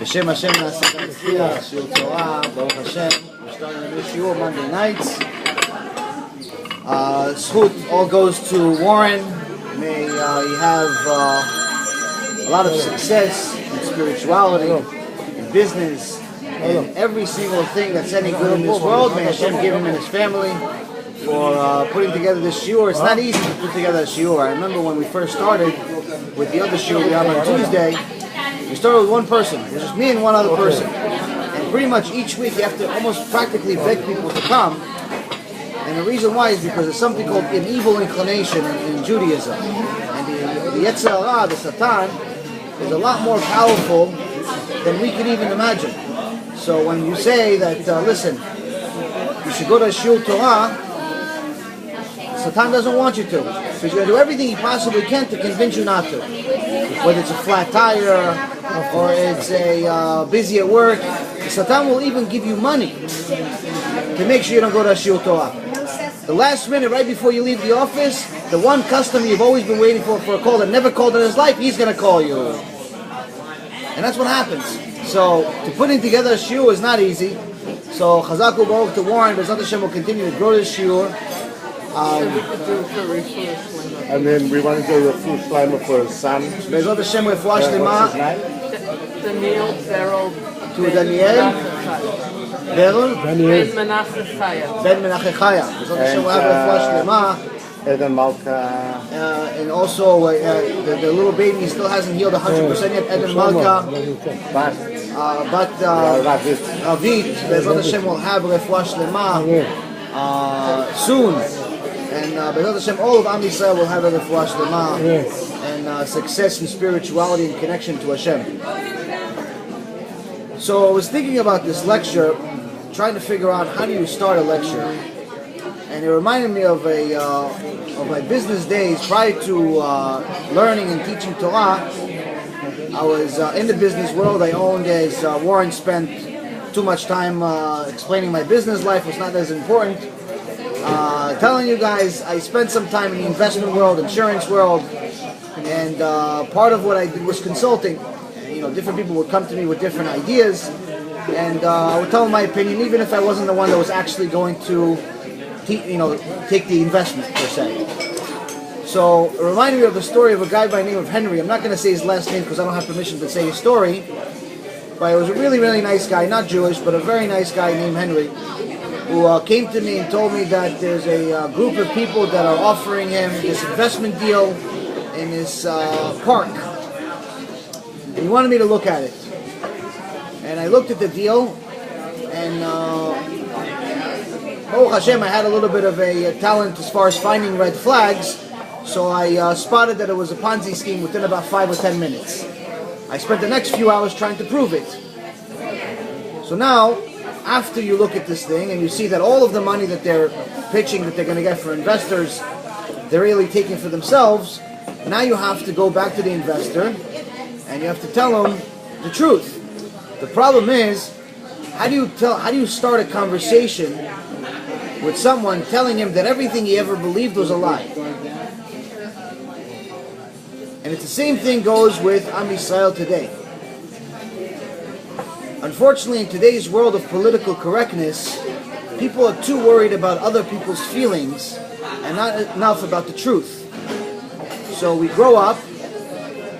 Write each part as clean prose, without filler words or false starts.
Hashem Shiur Torah, Baruch Hashem. We're starting a new shiur Monday nights. Zchut all goes to Warren. May he have a lot of success in spirituality, in business, and every single thing that's any good in this world. May Hashem give him and his family for putting together this shiur. It's not easy to put together a shiur. I remember when we first started with the other shiur we have on Tuesday. We started with one person. It was just me and one other person. And pretty much each week you have to almost practically beg people to come. And the reason why is because there's something called an evil inclination in Judaism. And the Yetzer Hara, the Satan, is a lot more powerful than we can even imagine. So when you say that, listen, you should go to Shiur Torah, Satan doesn't want you to. So he's going to do everything he possibly can to convince you not to. Whether it's a flat tire, or it's a busy at work, Satan will even give you money to make sure you don't go to Shiur Torah. The last minute, right before you leave the office, the one customer you've always been waiting for a call that never called in his life, he's going to call you. And that's what happens. So, to putting together a shiur is not easy. So, Chazak u'Baruch to Warren, B'ezrat Hashem will continue to grow this shiur. And then we want to do a full shleimer for his son. B'ezrat Hashem refuah shlema. Daniel Beryl. To Daniel. Beryl. Ben Menachem Chaya. Ben Menachem Chaya. B'ezrat Hashem will have refuah shlema. Eden Malka. And also the little baby still hasn't healed 100% yet. Eden Malka. But Ravit, B'ezrat Hashem will have refuah shlema soon. And B'ezrat Hashem, all of Am Yisrael will have a refuah shlema and success in spirituality and connection to Hashem. So I was thinking about this lecture, trying to figure out how do you start a lecture. And it reminded me of my business days prior to learning and teaching Torah. I was in the business world. I owned, as Warren spent too much time explaining my business life was not as important. Telling you guys, I spent some time in the investment world, insurance world, and part of what I did was consulting. Different people would come to me with different ideas, and I would tell them my opinion, even if I wasn't the one that was actually going to take the investment per se. So it reminded me of the story of a guy by the name of Henry. I'm not going to say his last name because I don't have permission to say his story, but it was a really, really nice guy, not Jewish, but a very nice guy named Henry, who came to me and told me that there's a group of people that are offering him this investment deal in this park. And he wanted me to look at it. And I looked at the deal, and oh Hashem, I had a little bit of a talent as far as finding red flags, so I spotted that it was a Ponzi scheme within about 5 or 10 minutes. I spent the next few hours trying to prove it. So now, after you look at this thing and you see that all of the money that they're pitching that they're going to get for investors, they're really taking for themselves, now you have to go back to the investor and you have to tell them the truth. The problem is, how do you start a conversation with someone telling him that everything he ever believed was a lie? And it's the same thing goes with Am Yisrael today. Unfortunately, in today's world of political correctness, people are too worried about other people's feelings and not enough about the truth. So we grow up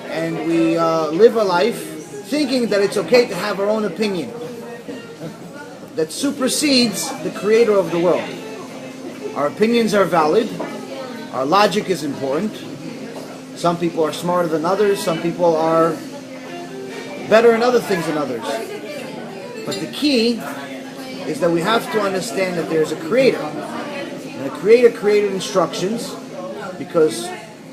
and we live a life thinking that it's okay to have our own opinion that supersedes the creator of the world. Our opinions are valid. Our logic is important. Some people are smarter than others. Some people are better in other things than others. But the key is that we have to understand that there's a creator. And the creator created instructions because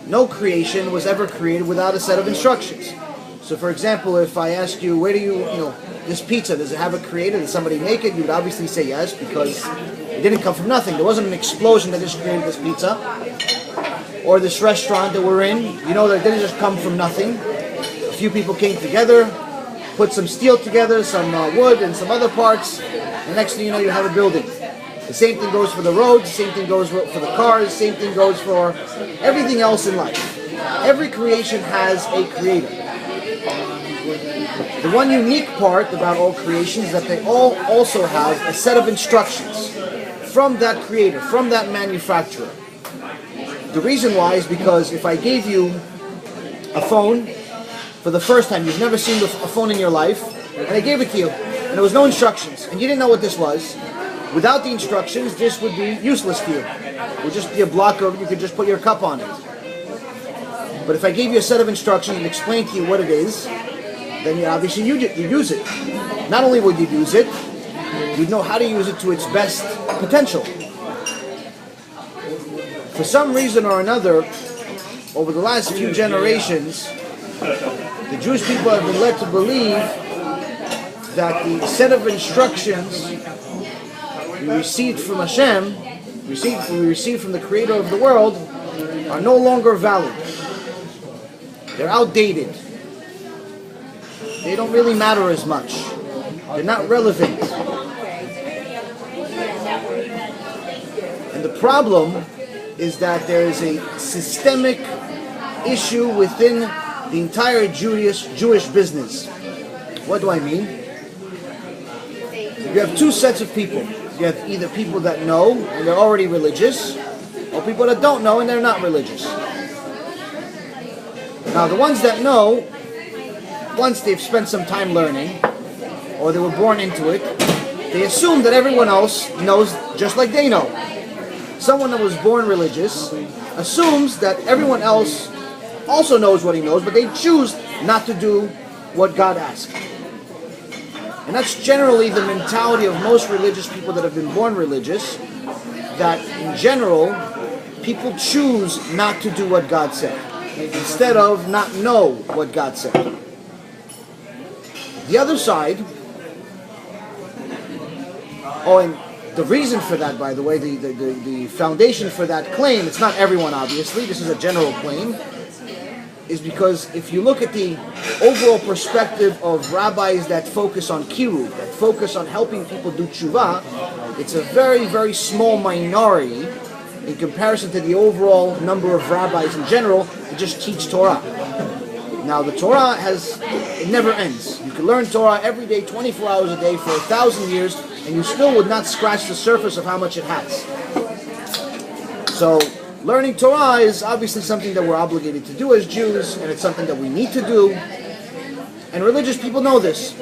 no creation was ever created without a set of instructions. So for example, if I ask you, where do this pizza, does it have a creator? Did somebody make it? You would obviously say yes, because it didn't come from nothing. There wasn't an explosion that just created this pizza. Or this restaurant that we're in, that it didn't just come from nothing. A few people came together, put some steel together, some wood and some other parts, and next thing you know, you have a building. The same thing goes for the roads, the same thing goes for the cars, the same thing goes for everything else in life. Every creation has a creator. The one unique part about all creations is that they all also have a set of instructions from that creator, from that manufacturer. The reason why is because if I gave you a phone for the first time, you've never seen a phone in your life, and I gave it to you, and there was no instructions, and you didn't know what this was. Without the instructions, this would be useless to you. It would just be a blocker, you could just put your cup on it. But if I gave you a set of instructions and explained to you what it is, then you obviously you use it. Not only would you use it, you'd know how to use it to its best potential. For some reason or another, over the last few generations, the Jewish people have been led to believe that the set of instructions we received from Hashem, we received from the Creator of the world, are no longer valid. They're outdated. They don't really matter as much. They're not relevant. And the problem is that there is a systemic issue within the entire Jewish business. What do I mean? You have two sets of people. You have either people that know and they're already religious, or people that don't know and they're not religious. Now the ones that know, once they've spent some time learning, or they were born into it, they assume that everyone else knows just like they know. Someone that was born religious assumes that everyone else also knows what he knows, but they choose not to do what God asked. And that's generally the mentality of most religious people that have been born religious, that in general, people choose not to do what God said, instead of not know what God said. The other side, and the reason for that, by the way, the foundation for that claim, it's not everyone obviously, this is a general claim, is because if you look at the overall perspective of rabbis that focus on kiruv, that focus on helping people do tshuva, it's a very, very small minority in comparison to the overall number of rabbis in general that just teach Torah. Now the Torah it never ends. You can learn Torah every day, 24 hours a day for 1,000 years, and you still would not scratch the surface of how much it has. So learning Torah is obviously something that we're obligated to do as Jews, and it's something that we need to do. And religious people know this.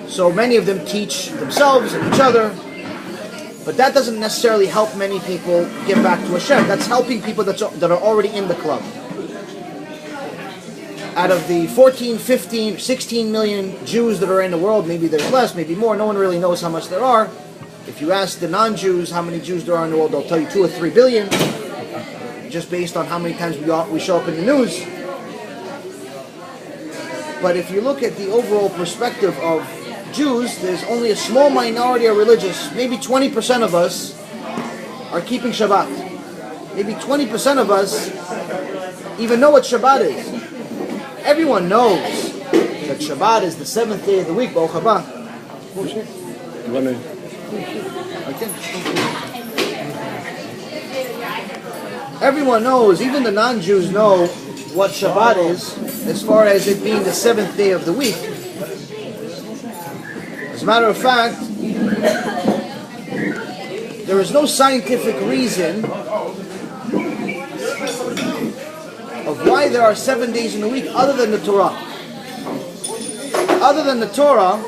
So many of them teach themselves and each other, but that doesn't necessarily help many people get back to Hashem. That's helping people that are already in the club. Out of the 14, 15, 16 million Jews that are in the world, maybe there's less, maybe more, no one really knows how much there are. If you ask the non-Jews how many Jews there are in the world, they'll tell you 2 or 3 billion, just based on how many times we show up in the news. But if you look at the overall perspective of Jews, there's only a small minority are religious. Maybe 20% of us are keeping Shabbat. Maybe 20% of us even know what Shabbat is. Everyone knows that Shabbat is the 7th day of the week. Baruch haba. Everyone knows, even the non-Jews know what Shabbat is, as far as it being the 7th day of the week. As a matter of fact, there is no scientific reason of why there are 7 days in a week other than the Torah. Other than the Torah,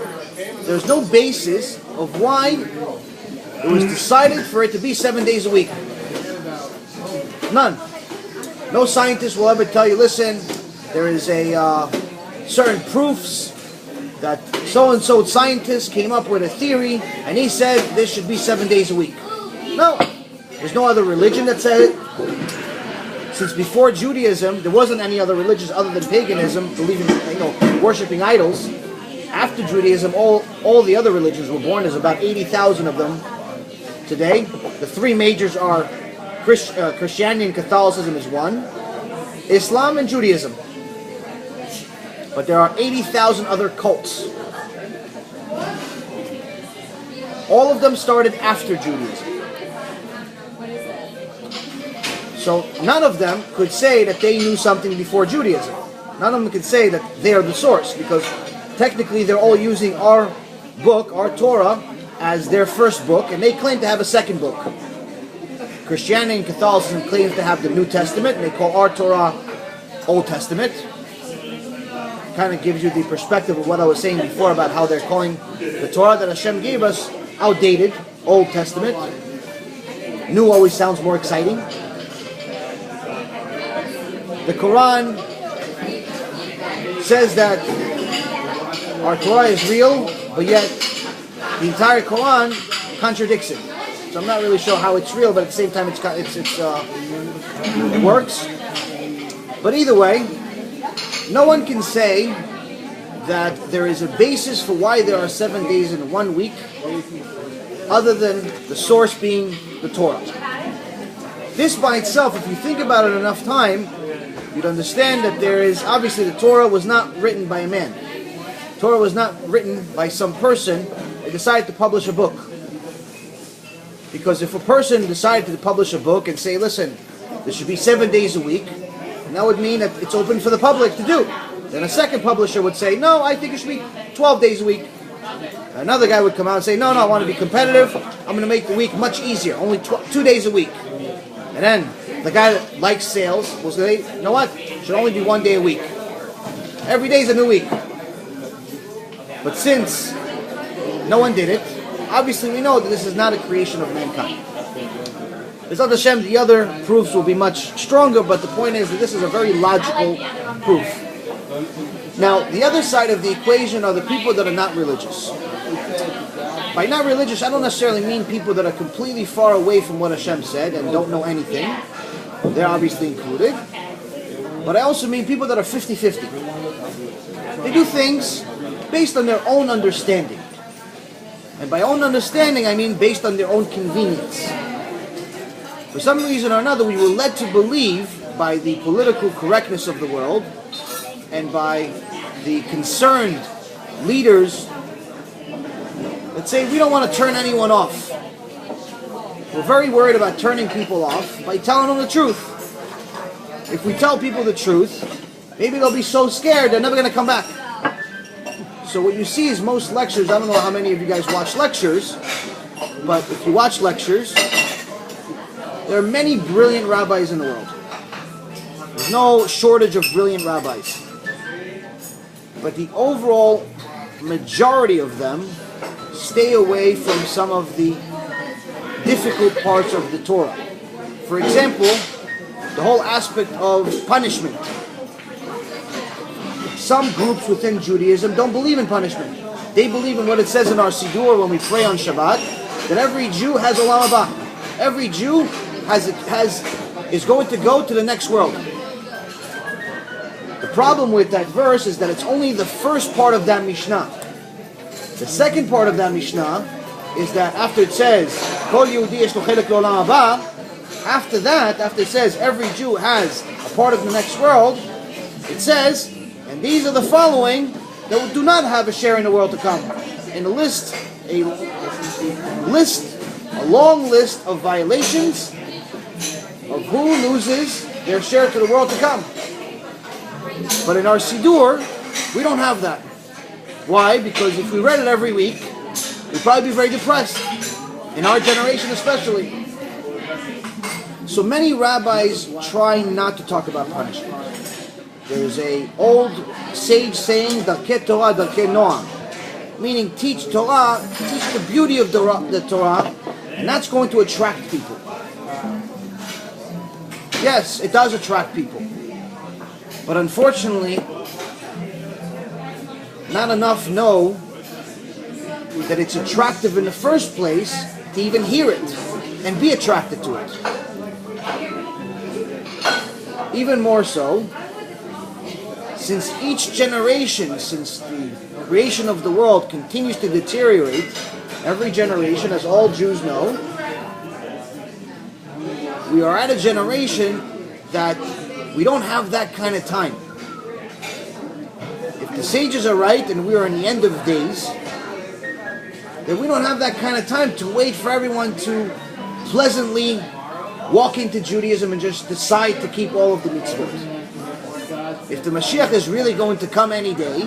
there's no basis of why it was decided for it to be 7 days a week. None. No scientist will ever tell you, listen, there is a certain proofs that so-and-so scientist came up with a theory and he said this should be 7 days a week. No. There's no other religion that said it. Since before Judaism, there wasn't any other religions other than paganism, believing, worshiping idols. After Judaism, all the other religions were born. There's about 80,000 of them today. The 3 majors are Christianity and Catholicism is one, Islam and Judaism. But there are 80,000 other cults. All of them started after Judaism. So none of them could say that they knew something before Judaism. none of them can say that they are the source, because technically they're all using our book, our Torah, as their first book, and they claim to have a second book. Christianity and Catholicism claims to have the New Testament, and they call our Torah Old Testament. Kind of gives you the perspective of what I was saying before about how they're calling the Torah that Hashem gave us outdated, Old Testament. New always sounds more exciting. The Quran says that our Torah is real, but yet the entire Quran contradicts it. So I'm not really sure how it's real, but at the same time it works. But either way, no one can say that there is a basis for why there are 7 days in 1 week other than the source being the Torah. This by itself, if you think about it enough time, you'd understand that there is, obviously the Torah was not written by a man. The Torah was not written by some person who decided to publish a book. Because if a person decided to publish a book and say, listen, there should be 7 days a week, and that would mean that it's open for the public to do. Then a second publisher would say, no, I think it should be 12 days a week. Another guy would come out and say, no, I want to be competitive. I'm going to make the week much easier, only 2 days a week. And then the guy that likes sales will say, you know what, it should only be 1 day a week. Every day is a new week. But since no one did it, obviously we know that this is not a creation of mankind. B'ezrat Hashem, the other proofs will be much stronger, but the point is that this is a very logical proof. Now, the other side of the equation are the people that are not religious. By not religious, I don't necessarily mean people that are completely far away from what Hashem said and don't know anything. They're obviously included. But I also mean people that are 50-50. They do things based on their own understanding. And by own understanding, I mean based on their own convenience. For some reason or another, we were led to believe by the political correctness of the world and by the concerned leaders that say we don't want to turn anyone off. We're very worried about turning people off by telling them the truth. If we tell people the truth, maybe they'll be so scared they're never going to come back. So what you see is most lectures, I don't know how many of you guys watch lectures, but if you watch lectures, there are many brilliant rabbis in the world. There's no shortage of brilliant rabbis. But the overall majority of them stay away from some of the difficult parts of the Torah. For example, the whole aspect of punishment. Some groups within Judaism don't believe in punishment. They believe in what it says in our Siddur when we pray on Shabbat, that every Jew has Olam Haba. Every Jew is going to go to the next world. The problem with that verse is that it's only the first part of that Mishnah. The second part of that Mishnah is that after it says, Kol Yehudi yesh lo chelek l'olam haba, after that, after it says every Jew has a part of the next world, it says, and these are the following that do not have a share in the world to come. In a long list of violations of who loses their share to the world to come. But in our Siddur, we don't have that. Why? Because if we read it every week, we'd probably be very depressed. In our generation especially. So many rabbis try not to talk about punishment. There's an old sage saying, Darkei Torah, Darkei Noam. Meaning teach Torah, teach the beauty of the Torah, and that's going to attract people. Yes, it does attract people. But unfortunately, not enough know that it's attractive in the first place to even hear it and be attracted to it. Even more so, since each generation, since the creation of the world continues to deteriorate, every generation, as all Jews know, we are at a generation that we don't have that kind of time. If the sages are right and we are in the end of days, then we don't have that kind of time to wait for everyone to pleasantly walk into Judaism and just decide to keep all of the mitzvot. if the Mashiach is really going to come any day,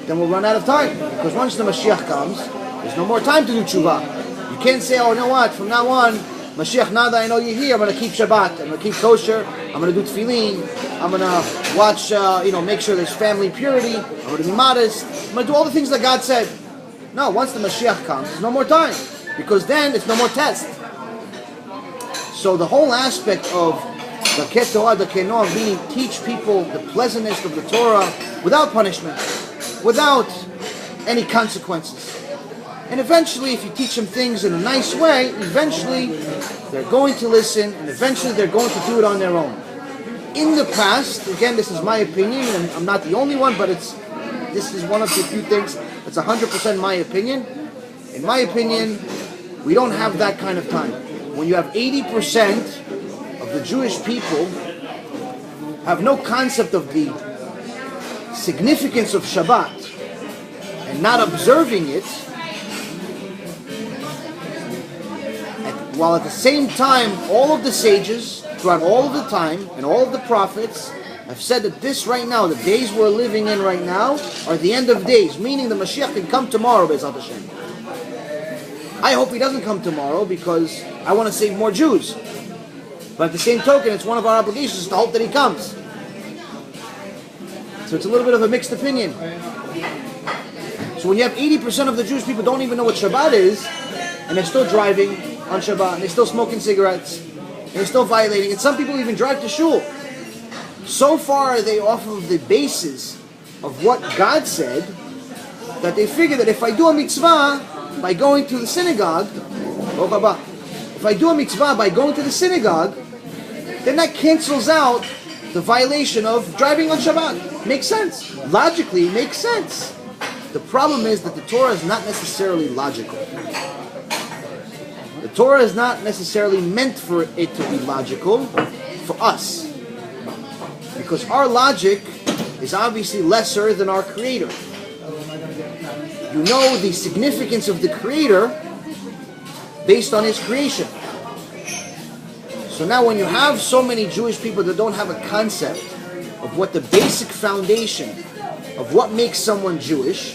then we'll run out of time. Because once the Mashiach comes, there's no more time to do tshuva. You can't say, oh, you know what, from now on, Mashiach, now that I know you're here, I'm going to keep Shabbat, I'm going to keep kosher, I'm going to do tefillin, I'm going to watch, make sure there's family purity, I'm going to be modest, I'm going to do all the things that God said. No, once the Mashiach comes, there's no more time. Because then it's no more test. So the whole aspect of the Torah, the Kenoah, meaning teach people the pleasantness of the Torah without punishment, without any consequences. And eventually, if you teach them things in a nice way, eventually they're going to listen, and eventually they're going to do it on their own. In the past, again, this is my opinion, and I'm not the only one, but this is one of the few things that's 100% my opinion. In my opinion, we don't have that kind of time. When you have 80% of the Jewish people have no concept of the significance of Shabbat and not observing it, while at the same time all of the sages throughout all of the time and all of the prophets have said that this right now, the days we're living in right now, are the end of days, meaning the Mashiach can come tomorrow, Be'ezrat Hashem. I hope he doesn't come tomorrow because I want to save more Jews. But at the same token, it's one of our obligations to hope that he comes. So it's a little bit of a mixed opinion. So when you have 80% of the Jewish people don't even know what Shabbat is, and they're still driving on Shabbat, and they're still smoking cigarettes, and they're still violating, and some people even drive to shul. So far are they off of the basis of what God said, that they figure that if I do a mitzvah by going to the synagogue, if I do a mitzvah by going to the synagogue, then that cancels out the violation of driving on Shabbat. Makes sense. Logically, it makes sense. The problem is that the Torah is not necessarily logical. The Torah is not necessarily meant for it to be logical for us. Because our logic is obviously lesser than our Creator. You know the significance of the Creator based on His creation. So now when you have so many Jewish people that don't have a concept of what the basic foundation of what makes someone Jewish,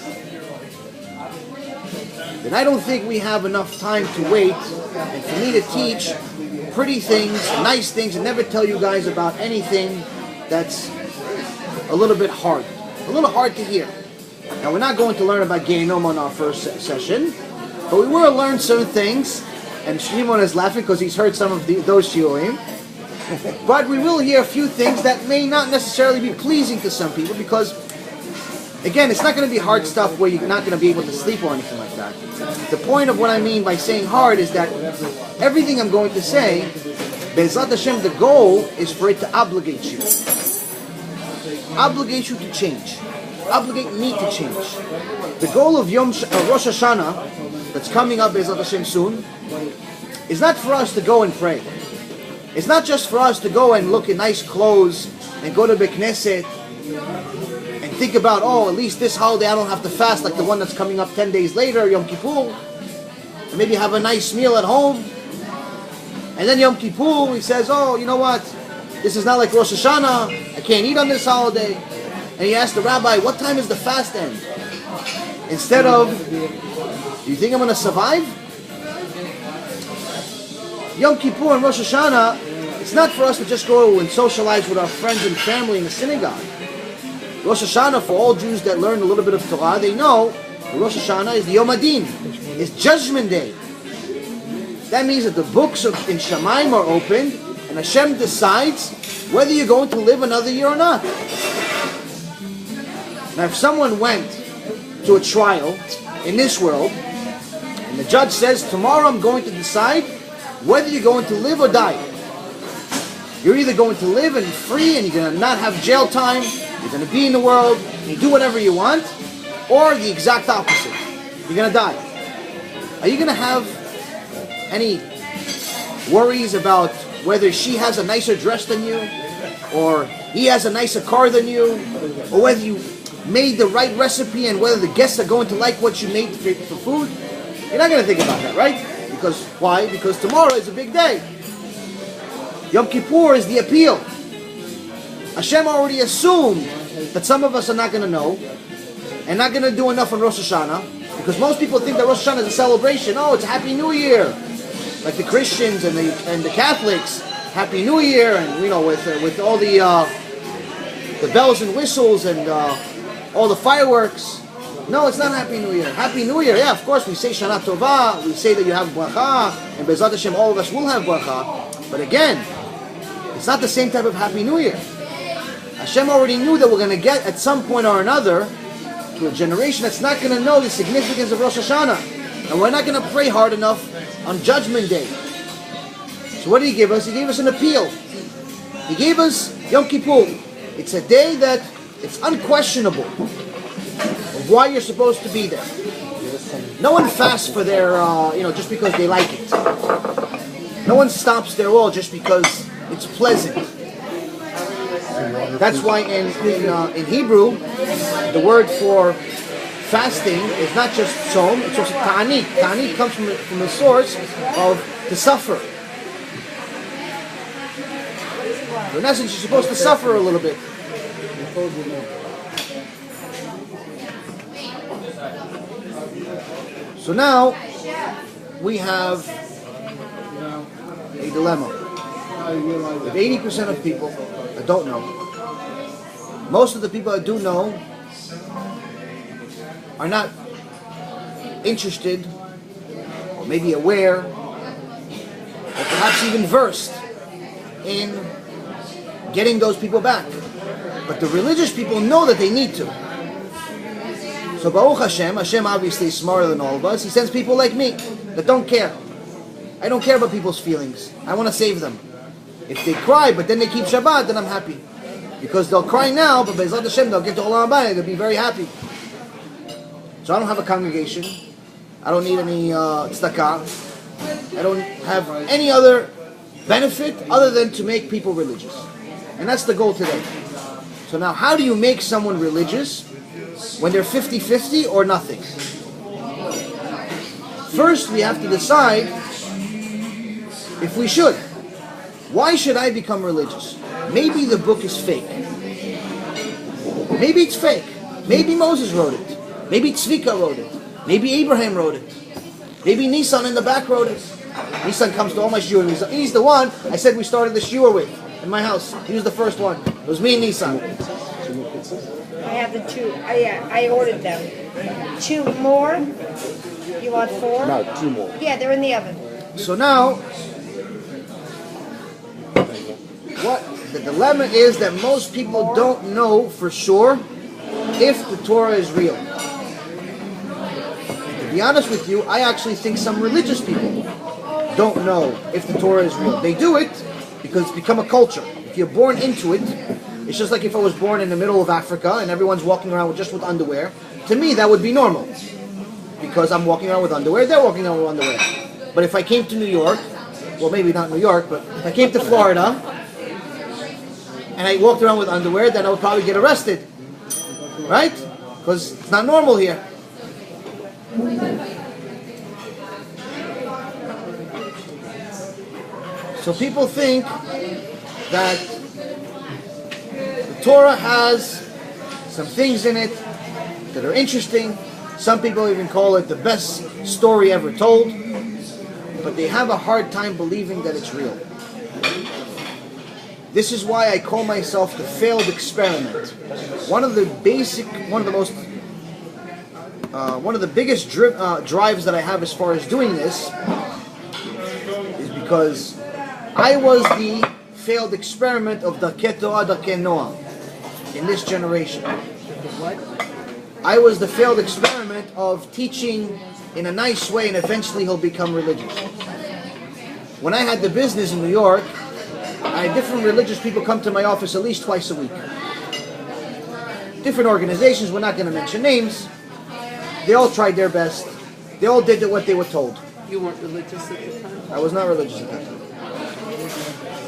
then I don't think we have enough time to wait and for me to teach pretty things, nice things, and never tell you guys about anything that's a little bit hard. A little hard to hear. Now we're not going to learn about Gehinom on our first session, but we will learn certain things, and Shimon is laughing because he's heard some of those shiurim. But we will hear a few things that may not necessarily be pleasing to some people because, again, it's not going to be hard stuff where you're not going to be able to sleep or anything like that. The point of what I mean by saying hard is that everything I'm going to say, Be'ezrat Hashem, the goal is for it to obligate you. Obligate you to change. Obligate me to change. The goal of Rosh Hashanah, that's coming up Be'ezrat Hashem soon, is not for us to go and pray. It's not just for us to go and look at nice clothes and go to Beit Knesset and think about, oh, at least this holiday I don't have to fast like the one that's coming up 10 days later, Yom Kippur, and maybe have a nice meal at home. And then Yom Kippur, he says, oh, you know what? This is not like Rosh Hashanah. I can't eat on this holiday. And he asked the rabbi, what time is the fast end? Instead of, do you think I'm going to survive? Yom Kippur and Rosh Hashanah, it's not for us to just go and socialize with our friends and family in the synagogue. Rosh Hashanah, for all Jews that learn a little bit of Torah, they know Rosh Hashanah is the Yom Adin. It's Judgment Day. That means that the books in Shamayim are opened, and Hashem decides whether you're going to live another year or not. Now, if someone went to a trial in this world, and the judge says, tomorrow I'm going to decide whether you're going to live or die. You're either going to live and free, and you're going to not have jail time, you're going to be in the world, and you do whatever you want, or the exact opposite. You're going to die. Are you going to have any worries about whether she has a nicer dress than you, or he has a nicer car than you, or whether you made the right recipe and whether the guests are going to like what you made for food? You're not going to think about that, right? Because why? Because tomorrow is a big day. Yom Kippur is the appeal. Hashem already assumed that some of us are not going to know and not going to do enough on Rosh Hashanah, because most people think that Rosh Hashanah is a celebration. Oh, it's a Happy New Year, like the Christians and the Catholics. Happy New Year, and with all the bells and whistles and all the fireworks. No, it's not Happy New Year. Happy New Year, yeah, of course, we say Shana Tova, we say that you have bracha, and Be'ezrat Hashem, all of us will have bracha. But again, it's not the same type of Happy New Year. Hashem already knew that we're going to get, at some point or another, to a generation that's not going to know the significance of Rosh Hashanah. And we're not going to pray hard enough on Judgment Day. So what did He give us? He gave us an appeal. He gave us Yom Kippur. It's a day that it's unquestionable of why you're supposed to be there. No one fasts for their, just because they like it. No one stops their all just because it's pleasant. That's why in Hebrew, the word for fasting is not just tzom, it's also ta'anit. Ta'anit comes from the source of to suffer. So in essence, you're supposed to suffer a little bit. So now we have a dilemma. With 80% of people that don't know, most of the people that do know are not interested, or maybe aware, or perhaps even versed in getting those people back. But the religious people know that they need to. So Baruch Hashem, Hashem obviously is smarter than all of us. He sends people like me that don't care. I don't care about people's feelings. I want to save them. If they cry, but then they keep Shabbat, then I'm happy. Because they'll cry now, but Be'ezrat Hashem, they'll get to Olam Haba, they'll be very happy. So I don't have a congregation. I don't need any tzedakah. I don't have any other benefit other than to make people religious. And that's the goal today. So now, how do you make someone religious when they're 50-50 or nothing? First, we have to decide if we should. Why should I become religious? Maybe the book is fake. Maybe it's fake. Maybe Moses wrote it. Maybe Tzvika wrote it. Maybe Abraham wrote it. Maybe Nisan in the back wrote it. Nisan comes to all my shiur. He's the one I said we started the shiur with in my house. He was the first one. It was me and Nisan. I have the two. I ordered them. 2 more? You want 4? No, 2 more. Yeah, they're in the oven. So now, what the dilemma is that most people don't know for sure if the Torah is real. To be honest with you, I actually think some religious people don't know if the Torah is real. They do it because it's become a culture. If you're born into it, it's just like if I was born in the middle of Africa and everyone's walking around with underwear. To me, that would be normal. Because I'm walking around with underwear, they're walking around with underwear. But if I came to New York, well, maybe not New York, but if I came to Florida and I walked around with underwear, then I would probably get arrested. Right? Because it's not normal here. So people think that the Torah has some things in it that are interesting. Some people even call it the best story ever told. But they have a hard time believing that it's real. This is why I call myself the failed experiment. One of the biggest drives that I have as far as doing this is because I was the failed experiment of Darkei Torah, Darkei Noah in this generation. I was the failed experiment of teaching in a nice way and eventually he'll become religious. When I had the business in New York, I had different religious people come to my office at least twice a week. Different organizations, we're not going to mention names. They all tried their best. They all did what they were told. You weren't religious at the time? I was not religious at that time.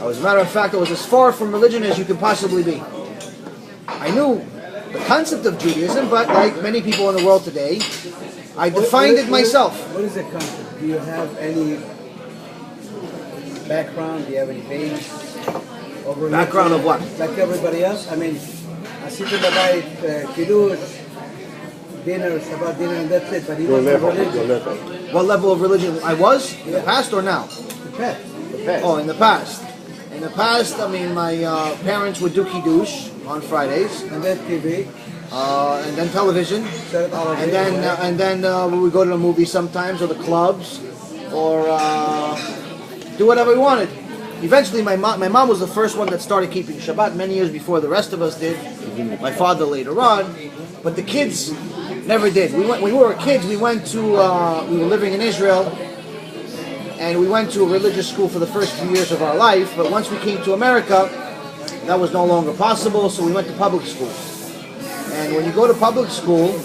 As a matter of fact, I was as far from religion as you could possibly be. I knew the concept of Judaism, but like many people in the world today, I defined it myself. What is the concept? Do you have any background? Do you have any base? Background of what? Like everybody else. I mean, עשיתי בבית קידוש, dinner, Shabbat dinner, and that's it. But he Your wasn't level, religious. your level. What level of religion I was? In the past or now? Okay. Oh, in the past. In the past, I mean, my parents would do kiddush on Fridays, And then TV. and then television, Said all of and it, then yeah. we would go to the movies sometimes, or the clubs, or do whatever we wanted. Eventually, my mom was the first one that started keeping Shabbat many years before the rest of us did. My father later on, but the kids never did. When we were kids, we went to we were living in Israel, and we went to a religious school for the first few years of our life. But once we came to America, that was no longer possible, so we went to public school. And when you go to public school,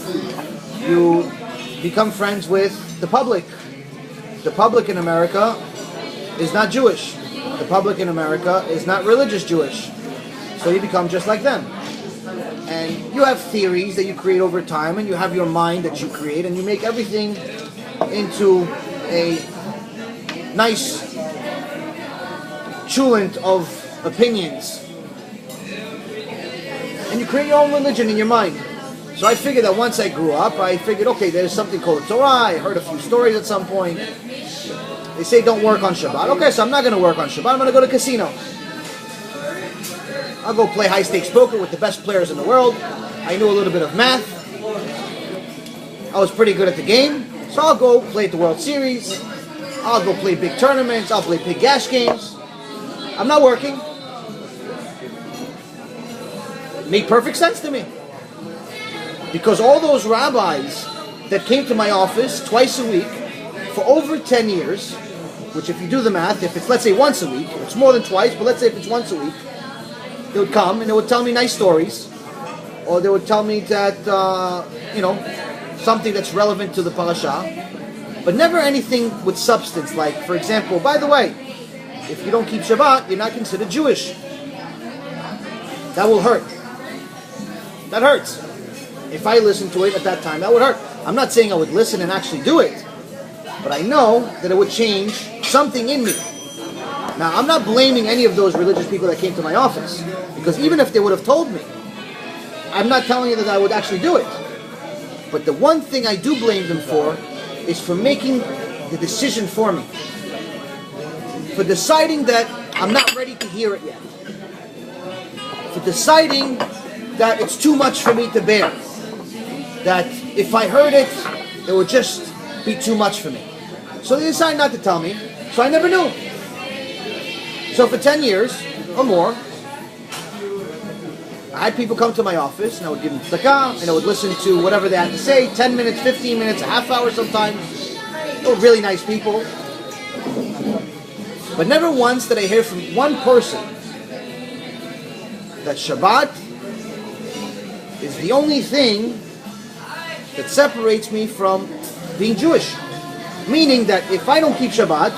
you become friends with the public. The public in America is not Jewish. The public in America is not religious Jewish. So you become just like them. And you have theories that you create over time, and you have your mind that you create, and you make everything into a nice chulant of opinions. And you create your own religion in your mind. So I figured that once I grew up, I figured, okay, there's something called the Torah. I heard a few stories at some point. They say don't work on Shabbat. Okay, so I'm not going to work on Shabbat. I'm going to go to casino. I'll go play high-stakes poker with the best players in the world. I knew a little bit of math. I was pretty good at the game. So I'll go play at the World Series. I'll go play big tournaments. I'll play big gas games. I'm not working. Made perfect sense to me. Because all those rabbis that came to my office twice a week for over 10 years, which if you do the math, if it's, let's say, once a week, it's more than twice, but let's say if it's once a week, they would come and they would tell me nice stories, or they would tell me that, something that's relevant to the parasha, but never anything with substance, like, for example, by the way, if you don't keep Shabbat, you're not considered Jewish. That will hurt. That hurts. If I listened to it at that time, that would hurt. I'm not saying I would listen and actually do it, but I know that it would change something in me. Now, I'm not blaming any of those religious people that came to my office, because even if they would have told me, I'm not telling you that I would actually do it. But the one thing I do blame them for is for making the decision for me. For deciding that I'm not ready to hear it yet. For deciding that it's too much for me to bear. That if I heard it, it would just be too much for me. So they decided not to tell me, so I never knew. So for 10 years or more, I had people come to my office, and I would give them tzedakah, and I would listen to whatever they had to say, 10 minutes, 15 minutes, a half hour sometimes. They were really nice people. But never once did I hear from one person that Shabbat is the only thing that separates me from being Jewish. Meaning that if I don't keep Shabbat,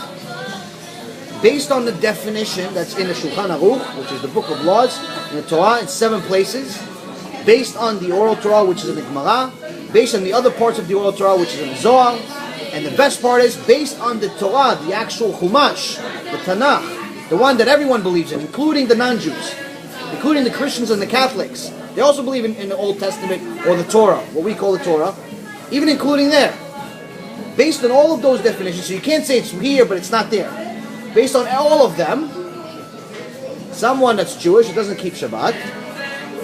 based on the definition that's in the Shulchan Aruch, which is the book of laws, in the Torah, in 7 places, based on the oral Torah, which is in the Gemara, based on the other parts of the oral Torah, which is in the Zohar, and the best part is based on the Torah, the actual Chumash, the Tanakh, the one that everyone believes in, including the non-Jews, including the Christians and the Catholics. They also believe in the Old Testament, or the Torah, what we call the Torah, even including there. Based on all of those definitions, so you can't say it's here, but it's not there. Based on all of them, someone that's Jewish, who doesn't keep Shabbat,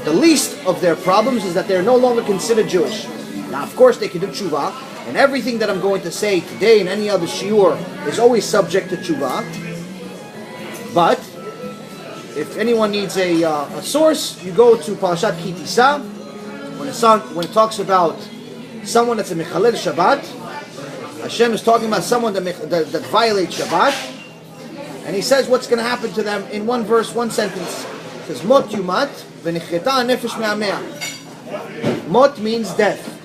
the least of their problems is that they're no longer considered Jewish. Now, of course, they can do tshuva, and everything that I'm going to say today and any other shiur is always subject to tshuva. But if anyone needs a source, you go to Parashat Ki Tisa, when it talks about someone that's a mechalel Shabbat. Hashem is talking about someone that violates Shabbat. And he says what's going to happen to them in one verse, one sentence. It says, Mot yumat v'nichreta nefesh me'amea. Mot means death.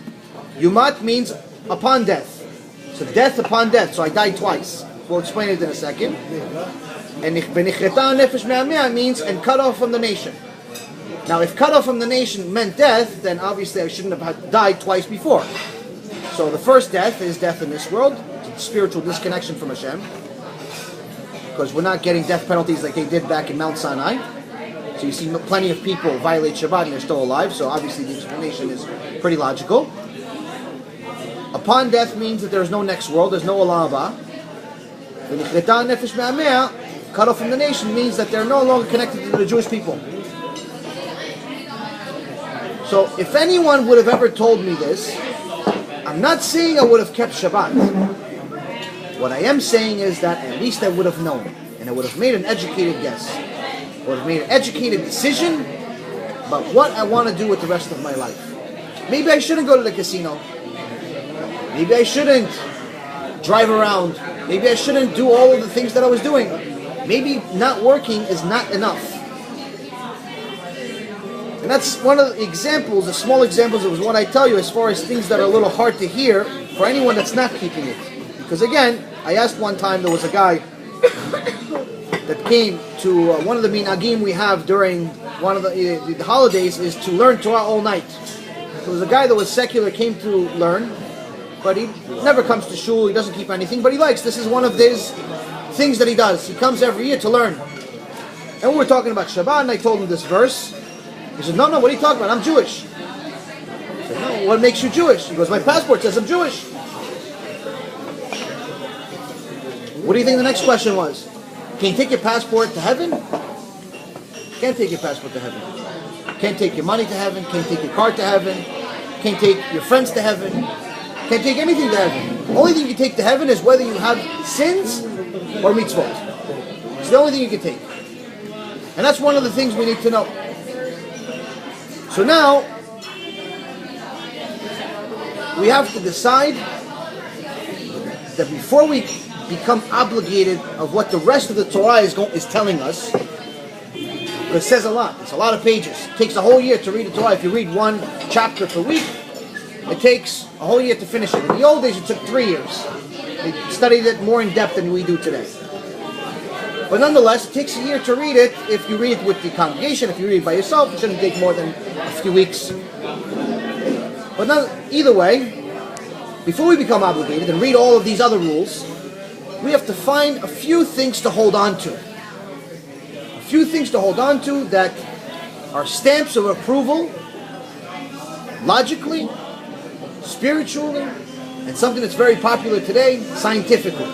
Yumat means upon death. So death upon death. So I died twice. We'll explain it in a second. And v'nichreta nefesh me'amea means and cut off from the nation. Now if cut off from the nation meant death, then obviously I shouldn't have died twice before. So the first death is death in this world. It's a spiritual disconnection from Hashem. Because we're not getting death penalties like they did back in Mount Sinai. So you see plenty of people violate Shabbat and they're still alive, so obviously the explanation is pretty logical. Upon death means that there's no next world, there's no olam haba. Cut off from the nation means that they're no longer connected to the Jewish people. So if anyone would have ever told me this, I'm not saying I would have kept Shabbat. What I am saying is that at least I would have known, and I would have made an educated guess. I would have made an educated decision about what I want to do with the rest of my life. Maybe I shouldn't go to the casino. Maybe I shouldn't drive around. Maybe I shouldn't do all of the things that I was doing. Maybe not working is not enough. And that's one of the examples, the small examples of what I tell you as far as things that are a little hard to hear for anyone that's not keeping it. Because again, I asked one time, there was a guy that came to one of the minhagim we have during one of the holidays is to learn Torah all night. So there was a guy that was secular, came to learn, but he never comes to shul, he doesn't keep anything, but he likes, this is one of his things that he does. He comes every year to learn. And we were talking about Shabbat, and I told him this verse. He said, no, what are you talking about? I'm Jewish. I said, no, what makes you Jewish? He goes, my passport says I'm Jewish. What do you think the next question was? Can you take your passport to heaven? Can't take your passport to heaven. Can't take your money to heaven. Can't take your car to heaven. Can't take your friends to heaven. Can't take anything to heaven. The only thing you can take to heaven is whether you have sins or mitzvot. It's the only thing you can take. And that's one of the things we need to know. So now, we have to decide that before we become obligated of what the rest of the Torah is telling us, but it says a lot. It's a lot of pages. It takes a whole year to read the Torah. If you read one chapter per week, it takes a whole year to finish it. In the old days, it took 3 years. They studied it more in depth than we do today. But nonetheless, it takes a year to read it. If you read it with the congregation, if you read it by yourself, it shouldn't take more than a few weeks. But either way, before we become obligated and read all of these other rules, we have to find a few things to hold on to. A few things to hold on to that are stamps of approval, logically, spiritually, and something that's very popular today, scientifically.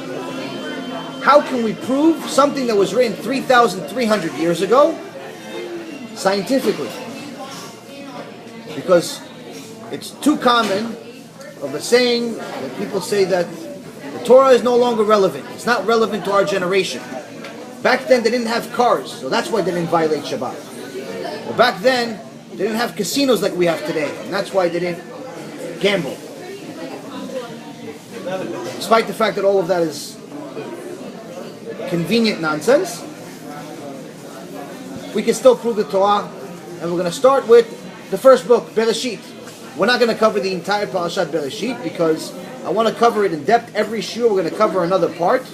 How can we prove something that was written 3,300 years ago scientifically? Because it's too common of a saying that people say that the Torah is no longer relevant. It's not relevant to our generation. Back then they didn't have cars, so that's why they didn't violate Shabbat. Or back then they didn't have casinos like we have today, and that's why they didn't gamble. Despite the fact that all of that is convenient nonsense, we can still prove the Torah, and we're going to start with the first book, Bereshit. We're not going to cover the entire Parashat Bereshit because I want to cover it in depth. Every shiur we're going to cover another part.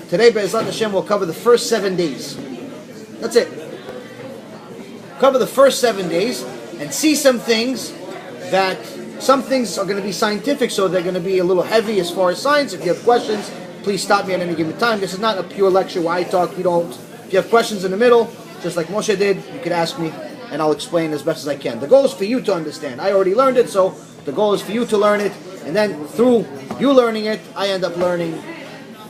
Today, Be'ezrat Hashem, we'll cover the first 7 days. That's it. Cover the first 7 days and see some things that, some things are going to be scientific, so they're going to be a little heavy as far as science. If you have questions, please stop me at any given time. This is not a pure lecture where I talk. If you have questions in the middle, just like Moshe did, you could ask me and I'll explain as best as I can. The goal is for you to understand. I already learned it, so the goal is for you to learn it, and then through you learning it, I end up learning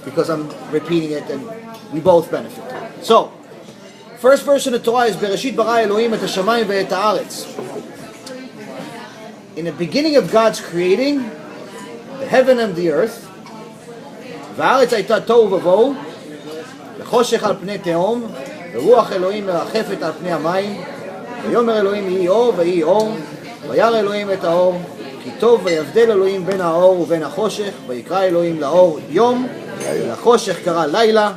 because I'm repeating it, and we both benefit. So, first verse in the Torah is Bereshit bara Elohim et hashamayim ve'et haaretz. In the beginning of God's creating the heaven and the earth, והארץ הייתה תוהו ובוהו, וחושך על פני תהום, ורוח אלוהים מרחפת על פני המים, ויאמר אלוהים יהי אור ויהי אור, וירא אלוהים את האור, כי טוב ויבדל אלוהים בין האור ובין החושך, ויקרא אלוהים לאור יום, ולחושך קרא לילה,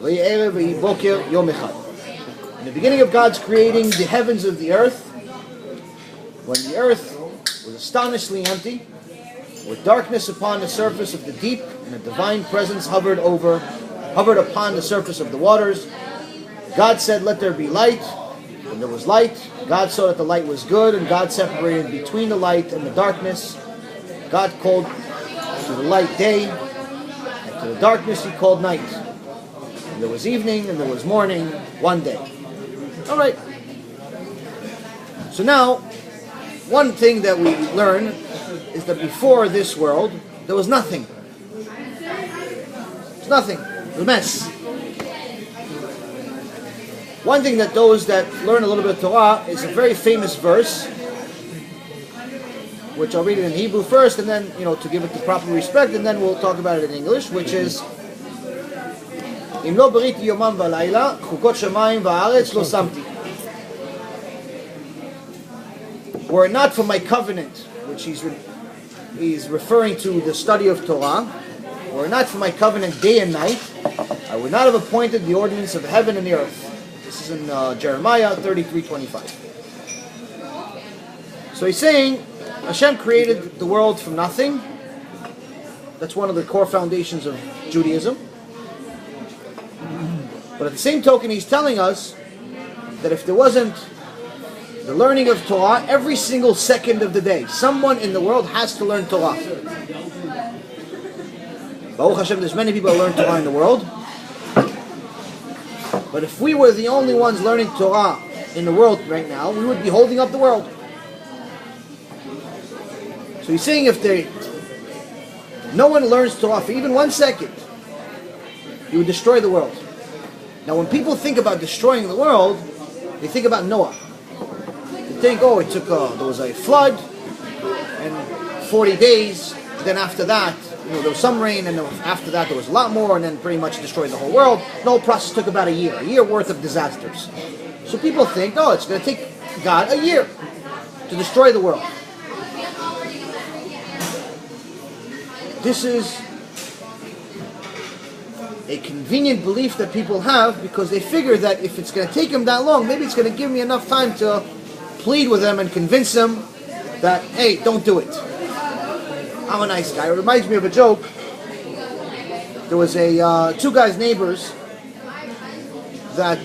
ויהי ערב ויהי בוקר יום אחד. In the beginning of God's creating the heavens of the earth, when the earth was astonishingly empty, with darkness upon the surface of the deep, and a divine presence hovered upon the surface of the waters. God said, let there be light, and there was light. God saw that the light was good, and God separated between the light and the darkness. God called to the light day, and to the darkness he called night. And there was evening, and there was morning, one day. Alright, So now, one thing that we learn is that before this world, there was nothing. There's nothing. It was a mess. One thing that those that learn a little bit of Torah is a very famous verse, which I'll read it in Hebrew first, and then, to give it the proper respect, and then we'll talk about it in English, which is, Im lo beriti yomam v'layla, chukot shamayim v'aretz lo samti. Were it not for my covenant, which he's referring to the study of Torah, were it not for my covenant day and night, I would not have appointed the ordinance of heaven and the earth. This is in Jeremiah 33:25. So he's saying, Hashem created the world from nothing. That's one of the core foundations of Judaism. But at the same token, he's telling us that if there wasn't the learning of Torah every single second of the day, someone in the world has to learn Torah. Baruch Hashem, there's many people who learn Torah in the world. But if we were the only ones learning Torah in the world right now, we would be holding up the world. So he's saying if no one learns Torah for even 1 second, you would destroy the world. Now when people think about destroying the world, they think about Noah. They think, there was a flood, and 40 days, then after that, there was some rain, and then after that there was a lot more, and then pretty much destroyed the whole world. The whole process took about a year worth of disasters. So people think, it's going to take God a year to destroy the world. This is a convenient belief that people have because they figure that if it's going to take them that long, maybe it's going to give me enough time to plead with them and convince them that, hey, don't do it. I'm a nice guy. It reminds me of a joke. There was two guys, neighbors, that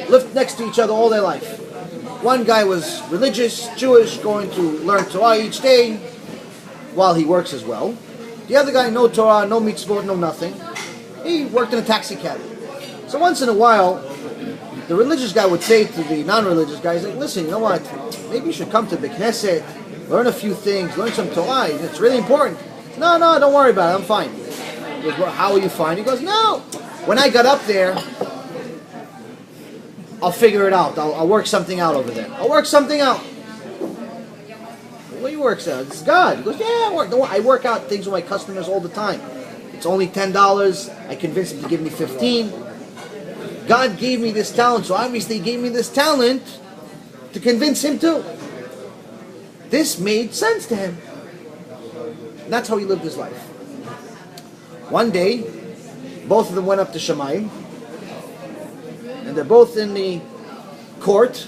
lived next to each other all their life. One guy was religious, Jewish, going to learn Torah each day while he works as well. The other guy, no Torah, no mitzvot, no nothing. He worked in a taxi cab. So once in a while, the religious guy would say to the non-religious guy, he's like, listen, you know what? Maybe you should come to the Knesset, learn a few things, learn some Torah. It's really important. No, don't worry about it. I'm fine. He goes, well, how are you fine? He goes, no. When I got up there, I'll figure it out. I'll work something out over there. I'll work something out. What do you work out? It's God. He goes, yeah, I work out things with my customers all the time. It's only $10. I convinced him to give me $15. God gave me this talent, so obviously he gave me this talent to convince him too. This made sense to him. And that's how he lived his life. One day, both of them went up to Shamayim, and they're both in the court,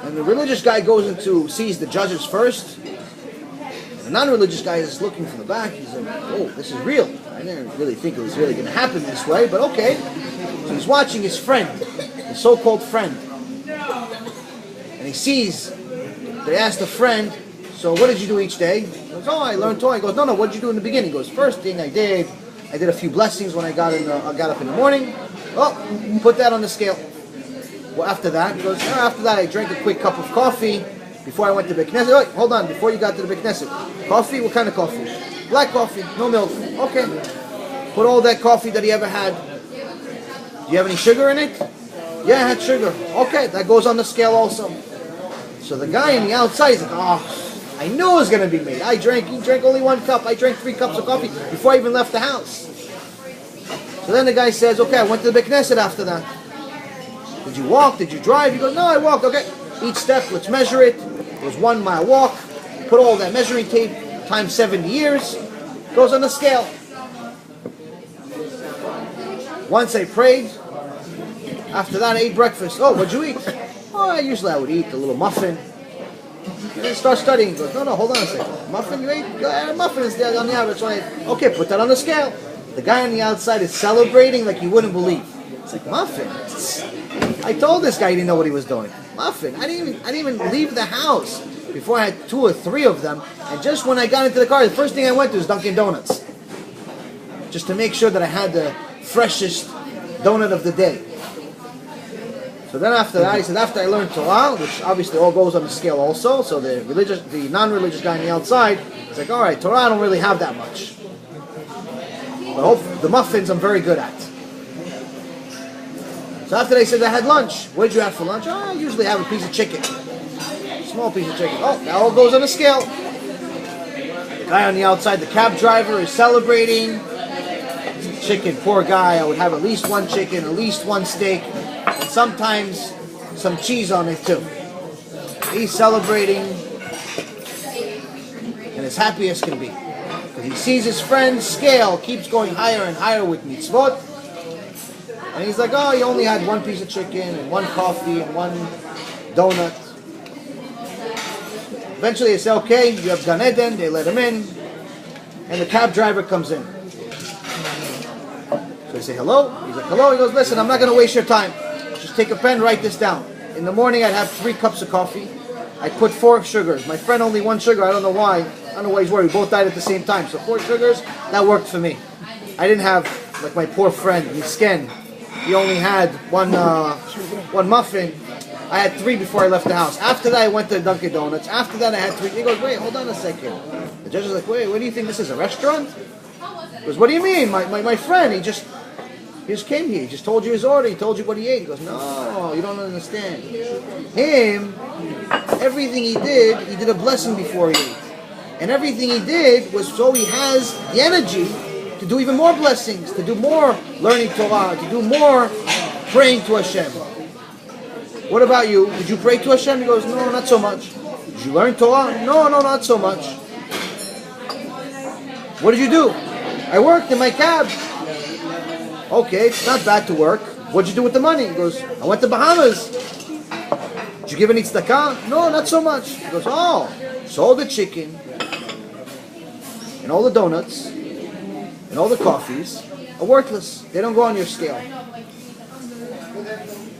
and the religious guy goes sees the judges first, and the non-religious guy is looking from the back. He's like, oh, this is real. I didn't really think it was really going to happen this way, but okay. So he's watching his friend, his so-called friend, and he sees, they asked the friend, so what did you do each day? He goes, I learned Torah. He goes, no, what did you do in the beginning? He goes, first thing I did a few blessings when I got up in the morning. Oh, put that on the scale. Well, after that, he goes, after that I drank a quick cup of coffee before I went to the Knesset. Wait, hold on, before you got to the Knesset. Coffee? What kind of coffee? Black coffee, no milk. Okay. Put all that coffee that he ever had. Do you have any sugar in it? Yeah, I had sugar. Okay, that goes on the scale also. So the guy on the outside is like, I knew it was going to be me. He drank only 1 cup. I drank 3 cups of coffee before I even left the house. So then the guy says, okay, I went to the Knesset after that. Did you walk? Did you drive? He goes, no, I walked. Okay, each step, let's measure it. It was 1 mile walk. Put all that measuring tape times 70 years. Goes on the scale. Once I prayed. After that, I ate breakfast. Oh, what'd you eat? Oh, I would eat a little muffin. And then start studying. He goes, no, hold on a second. Muffin, you ate? Muffin is there on the average. Okay, put that on the scale. The guy on the outside is celebrating like you wouldn't believe. It's like, muffin? I told this guy he didn't know what he was doing. Muffin? I didn't even leave the house before I had 2 or 3 of them. And just when I got into the car, the first thing I went to was Dunkin' Donuts. Just to make sure that I had the freshest donut of the day. So then after that, he said, after I learned Torah, which obviously all goes on the scale also, so the non-religious guy on the outside, he's like, all right, Torah I don't really have that much. But the muffins I'm very good at. So after they said I had lunch, what did you have for lunch? Oh, I usually have a piece of chicken. Small piece of chicken. Oh, that all goes on the scale. The guy on the outside, the cab driver, is celebrating. Chicken, poor guy, I would have at least one chicken, at least one steak, and sometimes some cheese on it too. He's celebrating and as happy as can be. Because he sees his friend's scale keeps going higher and higher with mitzvot. And he's like, oh, he only had one piece of chicken and one coffee and one donut. Eventually they say, okay, you have Gan Eden, they let him in, and the cab driver comes in. So they say, hello? He's like, hello? He goes, listen, I'm not going to waste your time. Just take a pen, write this down. In the morning I'd have 3 cups of coffee. I'd put 4 sugars. My friend only 1 sugar, I don't know why. I don't know why he's worried. We both died at the same time. So 4 sugars, that worked for me. I didn't have, like my poor friend, Misken. He only had one muffin. I had 3 before I left the house. After that, I went to Dunkin' Donuts. After that, I had 3. He goes, wait, hold on a second. The judge is like, wait, what do you think this is, a restaurant? He goes, what do you mean? My friend, he just came here. He just told you his order. He told you what he ate. He goes, no, you don't understand. Him, everything he did a blessing before he ate. And everything he did was so he has the energy to do even more blessings, to do more learning Torah, to do more praying to Hashem. What about you? Did you pray to Hashem? He goes, no, not so much. Did you learn Torah? No, not so much. What did you do? I worked in my cab. Okay, it's not bad to work. What'd you do with the money? He goes, I went to Bahamas. Did you give any tzedakah? No, not so much. He goes, oh, so all the chicken and all the donuts and all the coffees are worthless. They don't go on your scale.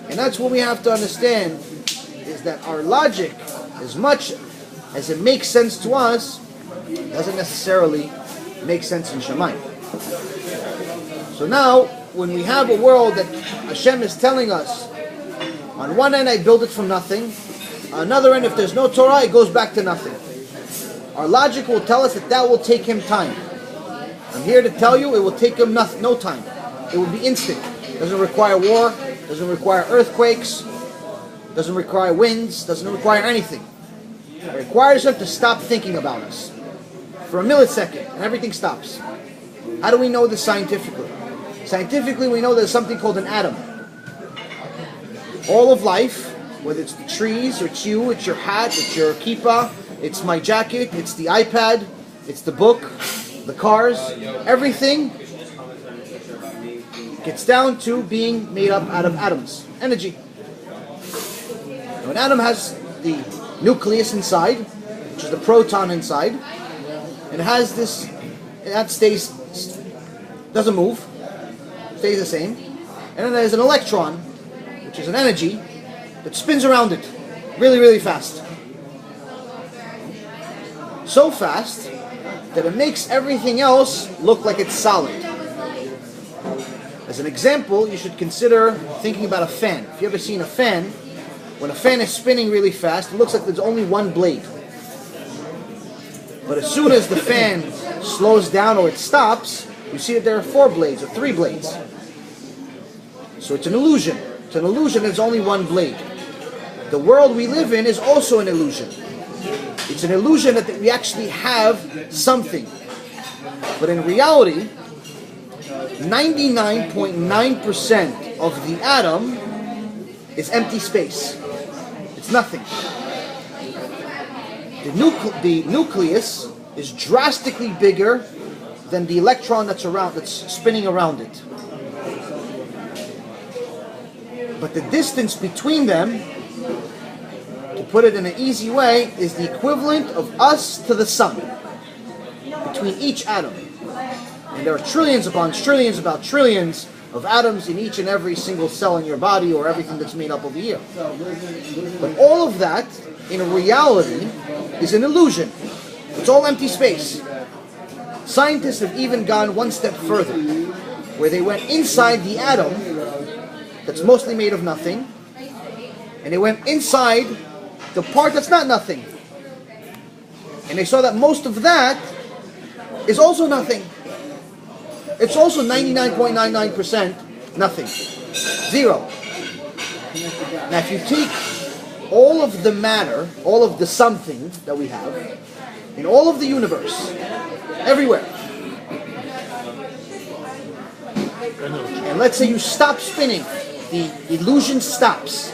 And that's what we have to understand, is that our logic, as much as it makes sense to us, doesn't necessarily make sense in Shamayim. So now, when we have a world that Hashem is telling us, on one end I build it from nothing, on another end if there's no Torah it goes back to nothing. Our logic will tell us that will take him time. I'm here to tell you it will take him no time. It will be instant. It doesn't require war, doesn't require earthquakes, doesn't require winds, doesn't require anything. It requires him to stop thinking about us for a millisecond and everything stops. How do we know this scientifically? Scientifically, we know there's something called an atom. All of life, whether it's the trees, or it's you, it's your hat, it's your kippah, it's my jacket, it's the iPad, it's the book, the cars, everything gets down to being made up out of atoms, energy. Now, an atom has the nucleus inside, which is the proton inside, and it has this, that stays, doesn't move, stays the same, and then there's an electron, which is an energy, that spins around it really, really fast. So fast that it makes everything else look like it's solid. As an example, you should consider thinking about a fan. If you've ever seen a fan, when a fan is spinning really fast, it looks like there's only one blade. But as soon as the fan slows down or it stops, you see that there are 4 blades or 3 blades. So it's an illusion. It's an illusion, there's only one blade. The world we live in is also an illusion. It's an illusion that we actually have something. But in reality, 99.9% of the atom is empty space. It's nothing. The nucleus is drastically bigger than the electron that's spinning around it. But the distance between them, to put it in an easy way, is the equivalent of us to the sun, between each atom. And there are trillions upon trillions about trillions of atoms in each and every single cell in your body or everything that's made up over here. But all of that, in reality, is an illusion. It's all empty space. Scientists have even gone one step further, where they went inside the atom that's mostly made of nothing, And they went inside the part that's not nothing. And they saw that most of that is also nothing. It's also 99.99% nothing. Zero. Now if you take all of the matter, all of the something that we have, in all of the universe, everywhere, and let's say you stop spinning, the illusion stops.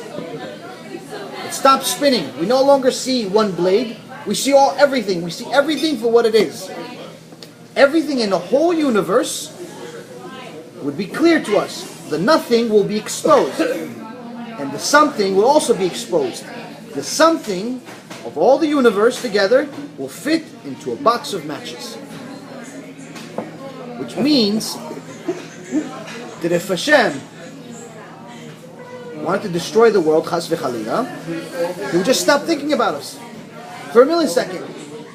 It stops spinning. We no longer see one blade. We see everything. We see everything for what it is. Everything in the whole universe would be clear to us. The nothing will be exposed. And the something will also be exposed. The something of all the universe together will fit into a box of matches. Which means that if Hashem wanted to destroy the world, chas v'chalila, he would just stop thinking about us for a millisecond,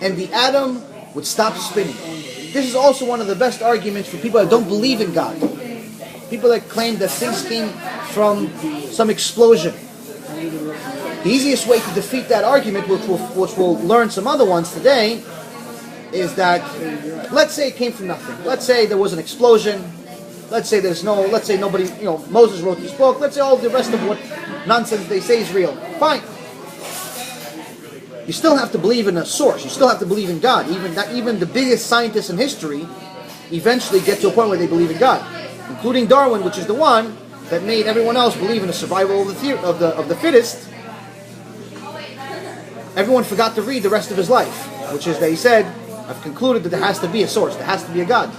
and the atom would stop spinning. This is also one of the best arguments for people that don't believe in God. People that claim that things came from some explosion. The easiest way to defeat that argument, which we'll learn some other ones today, is that, let's say it came from nothing. Let's say there was an explosion. Let's say nobody, Moses wrote this book. Let's say all the rest of what nonsense they say is real. Fine. You still have to believe in a source. You still have to believe in God. Even the biggest scientists in history eventually get to a point where they believe in God, including Darwin, which is the one that made everyone else believe in the survival of the fittest. Everyone forgot to read the rest of his life, which is that he said, I've concluded that there has to be a source, there has to be a God.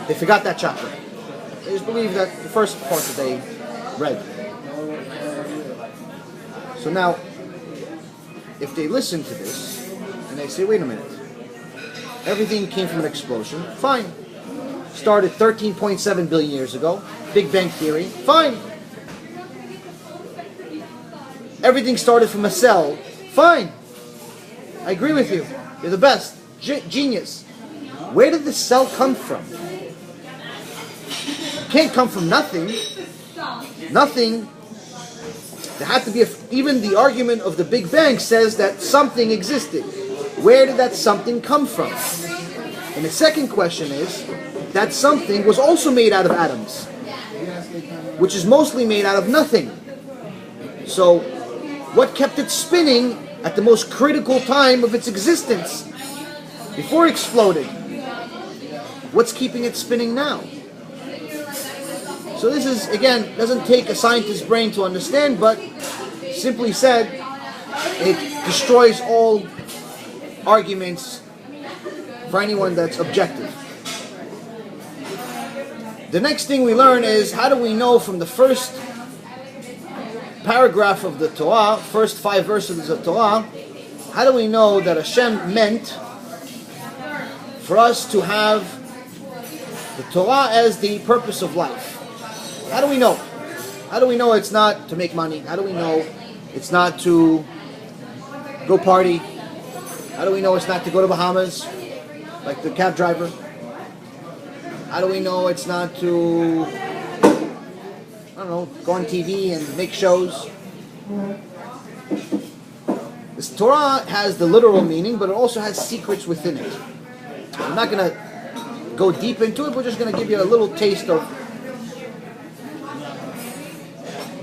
They forgot that chapter. They just believed that the first part that they read. So now, if they listen to this, and they say, wait a minute, everything came from an explosion, fine. Started 13.7 billion years ago, Big Bang Theory, fine. Everything started from a cell, fine. I agree with you. You're the best. Genius. Where did the cell come from? It can't come from nothing. Nothing. There had to be even the argument of the Big Bang says that something existed. Where did that something come from? And the second question is, that something was also made out of atoms, which is mostly made out of nothing. So, what kept it spinning at the most critical time of its existence, before it exploded? What's keeping it spinning now? So this is, again, doesn't take a scientist's brain to understand, but simply said, it destroys all arguments for anyone that's objective. The next thing we learn is, how do we know from the first paragraph of the Torah, first 5 verses of Torah, how do we know that Hashem meant for us to have the Torah as the purpose of life? How do we know? How do we know it's not to make money? How do we know it's not to go party? How do we know it's not to go to Bahamas, like the cab driver? How do we know it's not to, go on TV and make shows? This Torah has the literal meaning, but it also has secrets within it. I'm not going to go deep into it. We're just going to give you a little taste of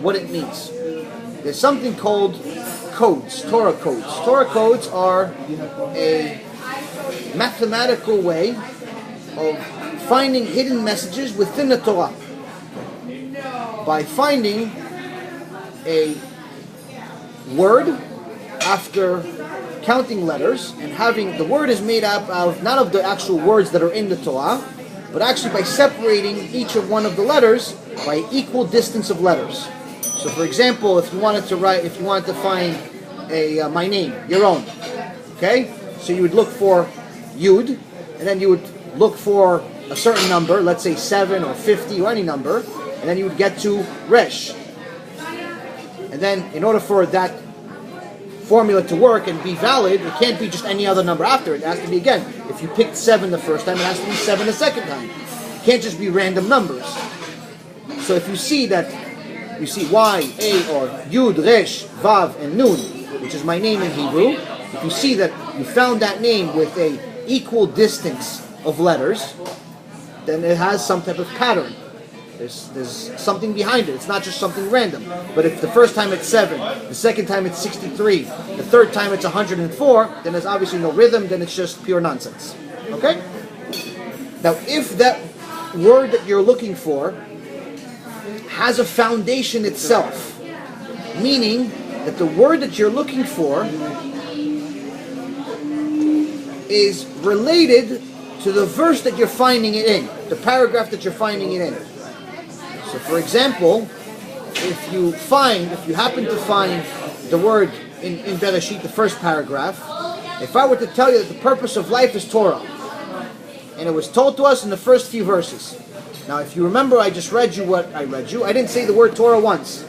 what it means. There's something called codes, Torah codes. Torah codes are a mathematical way of finding hidden messages within the Torah. By finding a word after counting letters, and having the word is made up of not of the actual words that are in the Torah, but actually by separating each of one of the letters by equal distance of letters. So, for example, if you wanted to find my name, your own, okay? So you would look for Yud, and then you would look for a certain number, let's say 7 or 50 or any number, and then you would get to Resh. And then, in order for that formula to work and be valid, it can't be just any other number after it. It has to be, again, if you picked 7 the first time, it has to be 7 the second time. It can't just be random numbers. So if you see that you see Y, A, or Yud, Resh, Vav, and Nun, which is my name in Hebrew. If you see that you found that name with a equal distance of letters, then it has some type of pattern. There's something behind it. It's not just something random. But if the first time it's 7, the second time it's 63, the third time it's 104, then there's obviously no rhythm, then it's just pure nonsense. Okay? Now, if that word that you're looking for has a foundation itself, meaning that the word that you're looking for is related to the verse that you're finding it in, the paragraph that you're finding it in. So for example, if you happen to find the word in Bereshit, the first paragraph, if I were to tell you that the purpose of life is Torah, and it was told to us in the first few verses. Now if you remember, I just read you what I read you. I didn't say the word Torah once.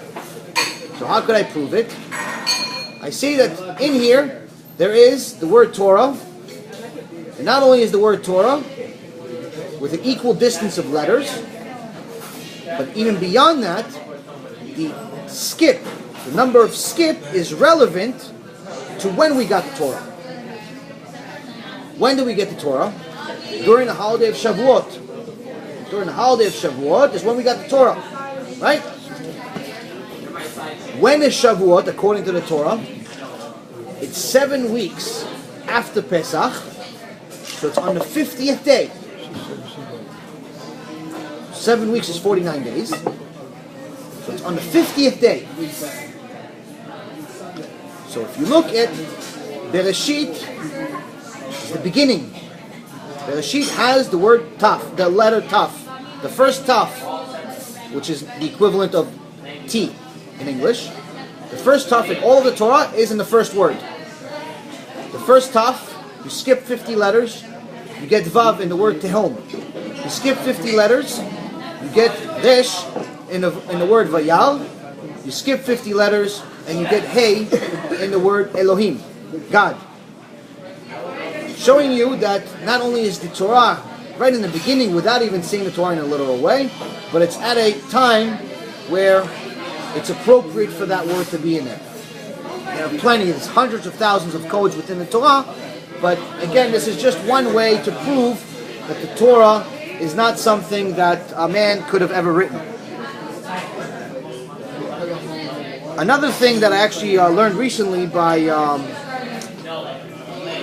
So how could I prove it? I say that in here, there is the word Torah, and not only is the word Torah with an equal distance of letters, but even beyond that, the skip, the number of skip is relevant to when we got the Torah. When do we get the Torah? During the holiday of Shavuot. During the holiday of Shavuot is when we got the Torah. Right? When is Shavuot according to the Torah? It's 7 weeks after Pesach. So it's on the 50th day. 7 weeks is 49 days. So it's on the 50th day. So if you look at Bereshit, it's the beginning. Bereshit has the word Taf, the letter Taf. The first Taf, which is the equivalent of T in English. The first Taf in all of the Torah is in the first word. The first Taf, you skip 50 letters, you get Vav in the word Tehom. You skip 50 letters, you get Resh in the word Vayal. You skip 50 letters, and you get Hey in the word Elohim, God. Showing you that not only is the Torah right in the beginning without even saying the Torah in a literal way, but it's at a time where it's appropriate for that word to be in there. There are plenty, there's hundreds of thousands of codes within the Torah, but again, this is just one way to prove that the Torah is not something that a man could have ever written. Another thing that I actually learned recently by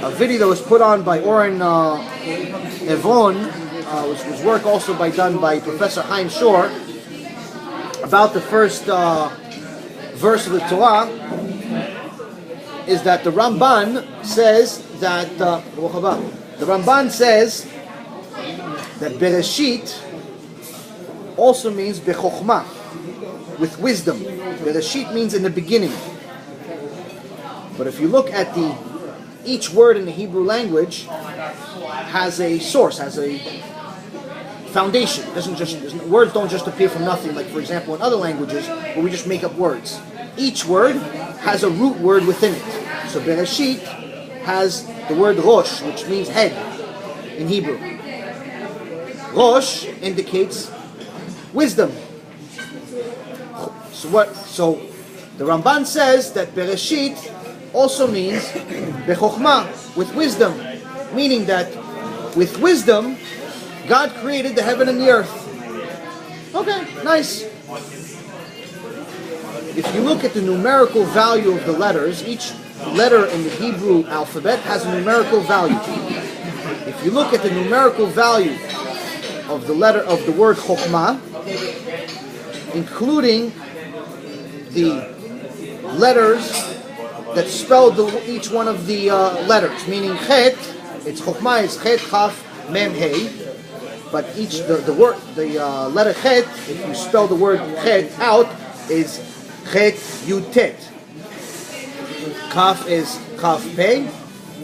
a video that was put on by Oren Evon, which was work also done by Professor Chaim Shor, about the first verse of the Torah, is that the Ramban says that that Bereshit also means bechokhmah, with wisdom. Bereshit means in the beginning. But if you look at each word in the Hebrew language has a source, has a foundation. Words don't just appear from nothing, like for example in other languages where we just make up words. Each word has a root word within it. So Bereshit has the word Rosh, which means head in Hebrew. Rosh indicates wisdom. So the Ramban says that Bereshit also means bechokhmah, with wisdom, meaning that with wisdom God created the heaven and the earth. Okay, nice. If you look at the numerical value of the letters, each letter in the Hebrew alphabet has a numerical value. If you look at the numerical value of the letter of the word chokhmah, including the letters that spell each one of the letters, meaning chet, it's chokhmah is chet, chaf, mem, hey, but the letter chet, if you spell the word chet out, is chet yud tet. Kaf is kaf pei,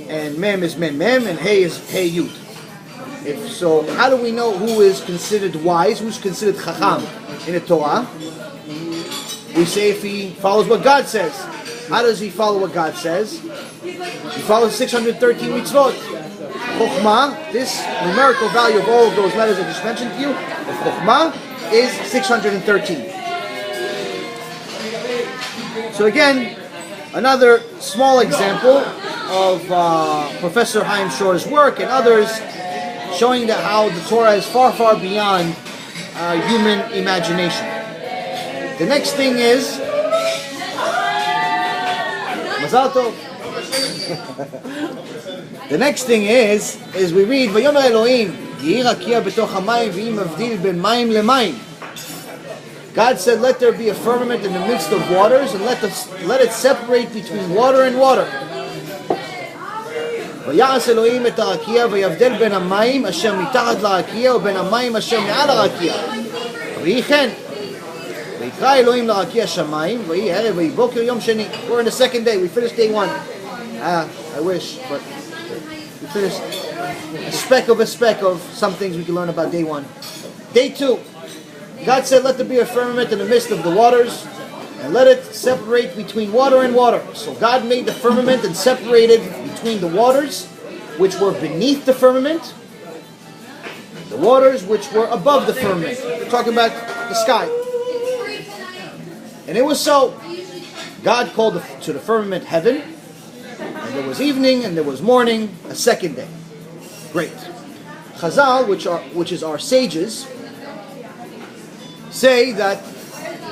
and mem is mem mem, and hey is hey yud. So, how do we know who is considered wise, who's considered chacham in the Torah? We say if he follows what God says. How does he follow what God says? He follows 613 mitzvot. Chokhmah, this numerical value of all of those letters I just mentioned to you, of Chokhmah is 613. So again, another small example of Professor Chaim Shor's work and others showing that how the Torah is far, far beyond human imagination. The next thing is Mazal Tov. The next thing is we read Vayomer Elohim Yehi rakia betoch hamayim v'im mavdil ben mayim lemayim. God said, let there be a firmament in the midst of waters, and let it separate between water and water. ויעש אלוהים את הרקיע ויבדל בין המים אשר מתחת לרקיע ובין המים אשר מעל הרקיע. ויהי כן. ויקרא אלוהים לרקיע שמיים, ויהי ערב ויהי בוקר יום שני. We're in the second day. We finished day one. I wish, but we finished a speck of some things we can learn about day one. Day two. God said, let there be a firmament in the midst of the waters, and let it separate between water and water. So God made the firmament and separated between the waters, which were beneath the firmament, the waters which were above the firmament. We're talking about the sky. And it was so. God called to the firmament heaven, and there was evening and there was morning, a second day. Great. Chazal, which is our sages, say that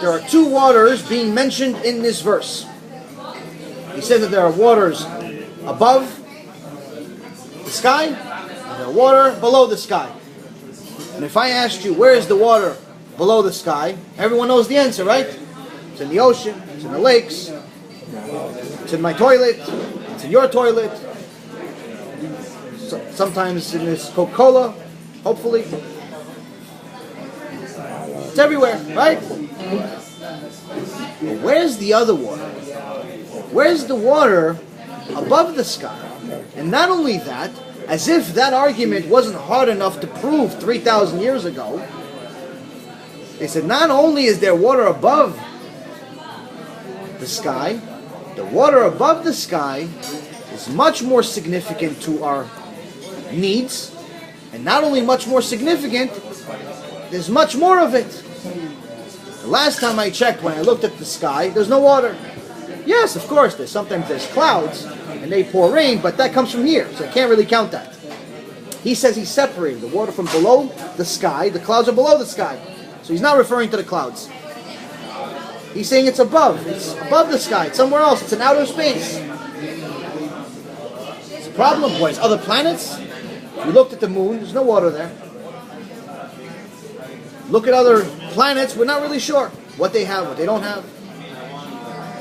there are two waters being mentioned in this verse. He says that there are waters above the sky and there are water below the sky. And if I asked you, where is the water below the sky? Everyone knows the answer, right? It's in the ocean, it's in the lakes, it's in my toilet, it's in your toilet, sometimes in this Coca-Cola, hopefully. It's everywhere, right? But where's the other water? Where's the water above the sky? And not only that, as if that argument wasn't hard enough to prove 3,000 years ago, they said not only is there water above the sky, the water above the sky is much more significant to our needs, and not only much more significant, there's much more of it. The last time I checked, when I looked at the sky, there's no water. Yes, of course, sometimes there's clouds, and they pour rain, but that comes from here, so I can't really count that. He says he's separating the water from below the sky, the clouds are below the sky. So he's not referring to the clouds. He's saying it's above the sky, it's somewhere else, it's in outer space. It's a problem, what, is other planets? If you looked at the moon, there's no water there. Look at other planets, we're not really sure what they have, what they don't have.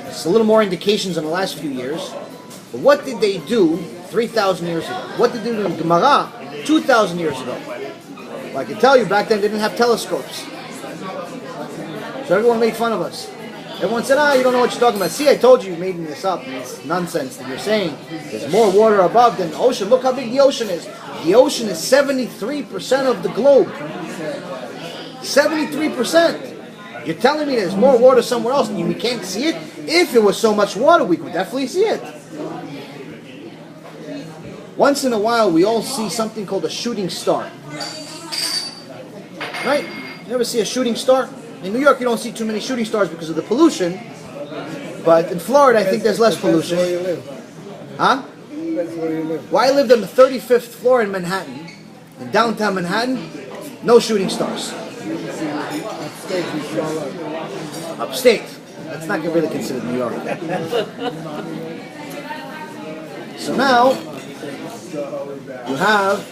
It's a little more indications in the last few years. But what did they do 3,000 years ago? What did they do in Gemara 2,000 years ago? Well, I can tell you, back then they didn't have telescopes. So everyone made fun of us. Everyone said, you don't know what you're talking about. See, I told you, you're making this up. It's nonsense that you're saying. There's more water above than the ocean. Look how big the ocean is. The ocean is 73% of the globe. 73%. You're telling me there's more water somewhere else and we can't see it? If it was so much water, we could definitely see it. Once in a while, we all see something called a shooting star. Right? You ever see a shooting star? In New York, you don't see too many shooting stars because of the pollution. But in Florida, I think there's less pollution. Huh? Well, I lived on the 35th floor in Manhattan. In downtown Manhattan, no shooting stars. Upstate. That's not really considered New York. So now, you have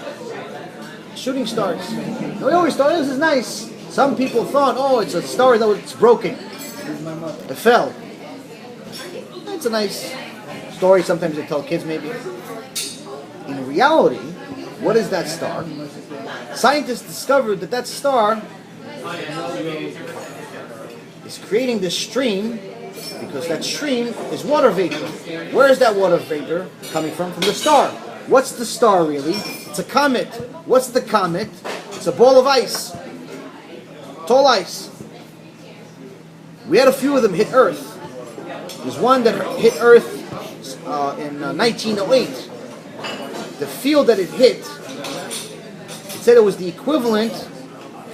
shooting stars. Now, we always thought this is nice. Some people thought, it's a star that's broken. It fell. That's a nice story. Sometimes they tell kids maybe. In reality, what is that star? Scientists discovered that star is creating this stream because that stream is water vapor. Where is that water vapor coming from? From the star. What's the star really? It's a comet. What's the comet? It's a ball of ice. Tall ice. We had a few of them hit Earth. There's one that hit Earth in 1908. The field that it hit, it said it was the equivalent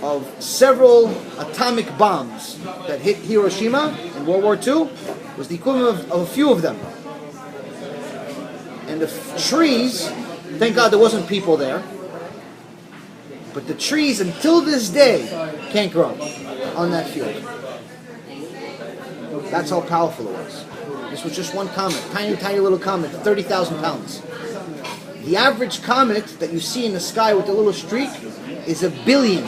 of several atomic bombs that hit Hiroshima in World War II. was the equivalent of a few of them. And the trees, thank God there wasn't people there, but the trees until this day can't grow on that field. That's how powerful it was. This was just one comet, tiny, tiny little comet, 30,000 pounds. The average comet that you see in the sky with the little streak is 1 billion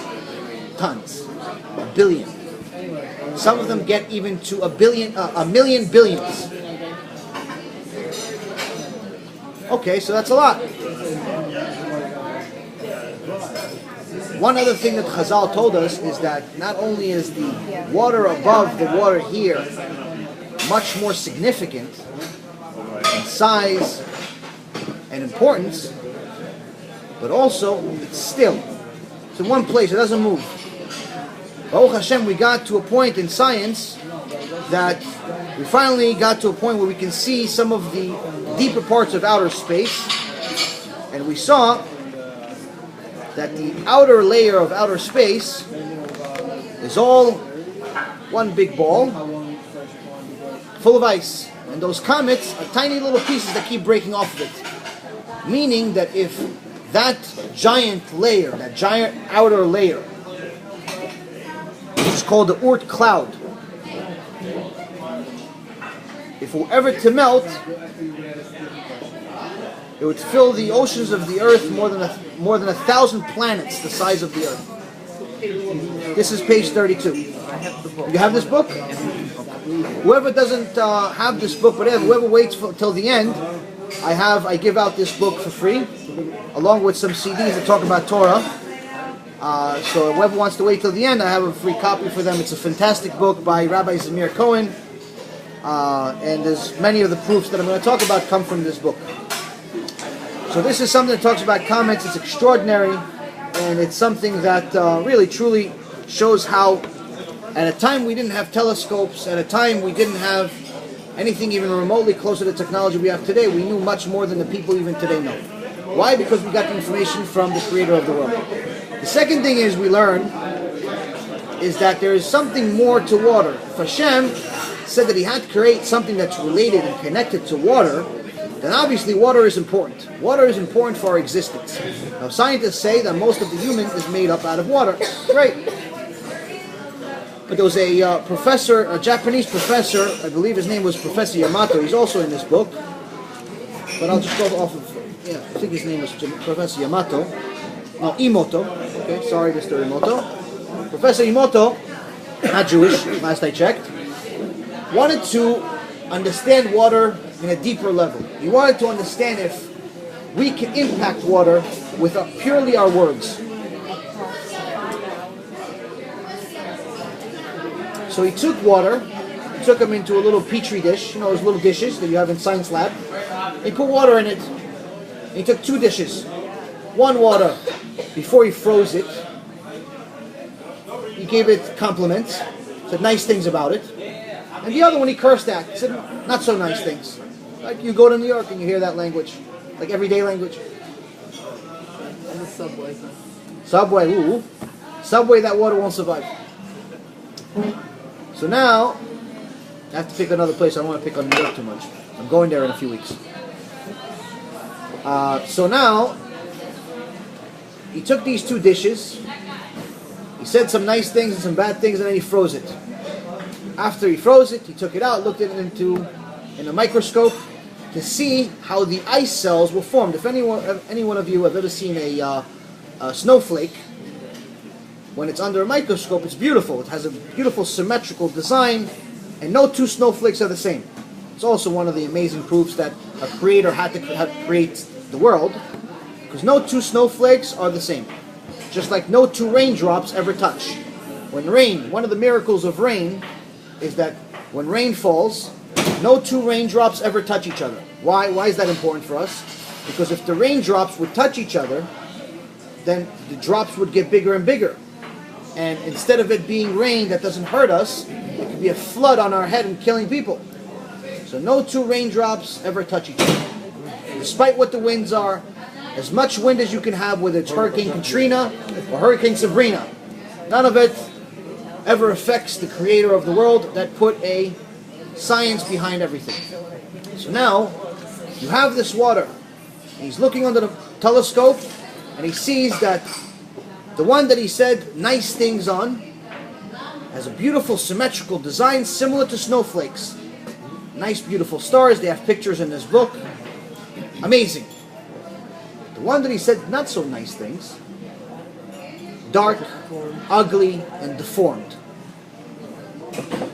tons. 1 billion. Some of them get even to 1 million billions. Okay, so that's a lot. One other thing that Chazal told us is that not only is the water above the water here much more significant in size and importance, but also it's still. It's in one place, it doesn't move. Baruch Hashem, we got to a point in science that we finally got to a point where we can see some of the deeper parts of outer space, and we saw that the outer layer of outer space is all one big ball full of ice, and those comets are tiny little pieces that keep breaking off of it, meaning that if that giant layer, that giant outer layer, which is called the Oort cloud, if it were ever to melt, it would fill the oceans of the earth more than 1,000 planets the size of the earth. This is page 32. You have this book? Whoever doesn't have this book, whoever waits till the end, I give out this book for free, along with some CDs that talk about Torah. So whoever wants to wait till the end, I have a free copy for them. It's a fantastic book by Rabbi Zamir Cohen, and there's many of the proofs that I'm going to talk about come from this book. So this is something that talks about comets. It's extraordinary, and it's something that really, truly shows how, at a time we didn't have telescopes, at a time we didn't have anything even remotely close to the technology we have today, we knew much more than the people even today know. Why? Because we got the information from the creator of the world. The second thing is we learn is that there is something more to water. If Hashem said that he had to create something that's related and connected to water, then obviously water is important. Water is important for our existence. Now scientists say that most of the human is made up out of water. Great. But there was a professor, a Japanese professor, I believe his name was Professor Yamato, he's also in this book, but I'll just go off of, I think his name was Professor Yamato. No, Imoto. Okay, sorry, Mr. Imoto. Professor Imoto, not Jewish, last I checked, wanted to understand water in a deeper level. He wanted to understand if we can impact water with purely our words. So he took water, he took them into a little petri dish, you know those little dishes that you have in science lab. He put water in it. He took 2 dishes. One water, before he froze it, he gave it compliments, said nice things about it. And the other one he cursed at, said not so nice things. Like you go to New York and you hear that language, like everyday language. And the subway. Subway, ooh. Subway, that water won't survive. So now, I have to pick another place. I don't want to pick on New York too much. I'm going there in a few weeks. So now, he took these 2 dishes, he said some nice things and some bad things, and then he froze it. After he froze it, he took it out, looked at it in a microscope to see how the ice cells were formed. If any one of you have ever seen a snowflake, when it's under a microscope, it's beautiful. It has a beautiful symmetrical design, and no 2 snowflakes are the same. It's also one of the amazing proofs that a creator had to create the world, because no 2 snowflakes are the same. Just like no 2 raindrops ever touch. When rain, one of the miracles of rain is that when rain falls, no 2 raindrops ever touch each other. Why? Why is that important for us? Because if the raindrops would touch each other, then the drops would get bigger and bigger. And instead of it being rain that doesn't hurt us, it could be a flood on our head and killing people. So no 2 raindrops ever touch each other. Despite what the winds are, as much wind as you can have, whether it's Hurricane Katrina or Hurricane Sabrina, none of it ever affects the creator of the world that put a science behind everything. So now, you have this water. And he's looking under the telescope, and he sees that the one that he said nice things on has a beautiful symmetrical design similar to snowflakes. Nice beautiful stars. They have pictures in this book. Amazing. The one that he said not so nice things, dark, ugly, and deformed.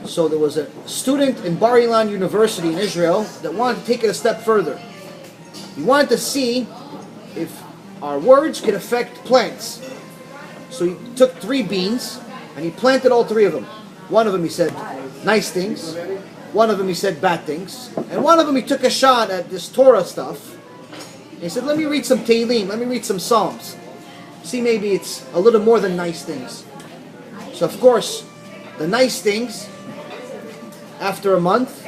So there was a student in Bar Ilan University in Israel that wanted to take it a step further. He wanted to see if our words could affect plants. So he took 3 beans and he planted all 3 of them. One of them he said nice things, one of them he said bad things, and one of them he took a shot at this Torah stuff. And he said, let me read some Tehillim, let me read some Psalms. See, maybe it's a little more than nice things. So of course, the nice things, after a month,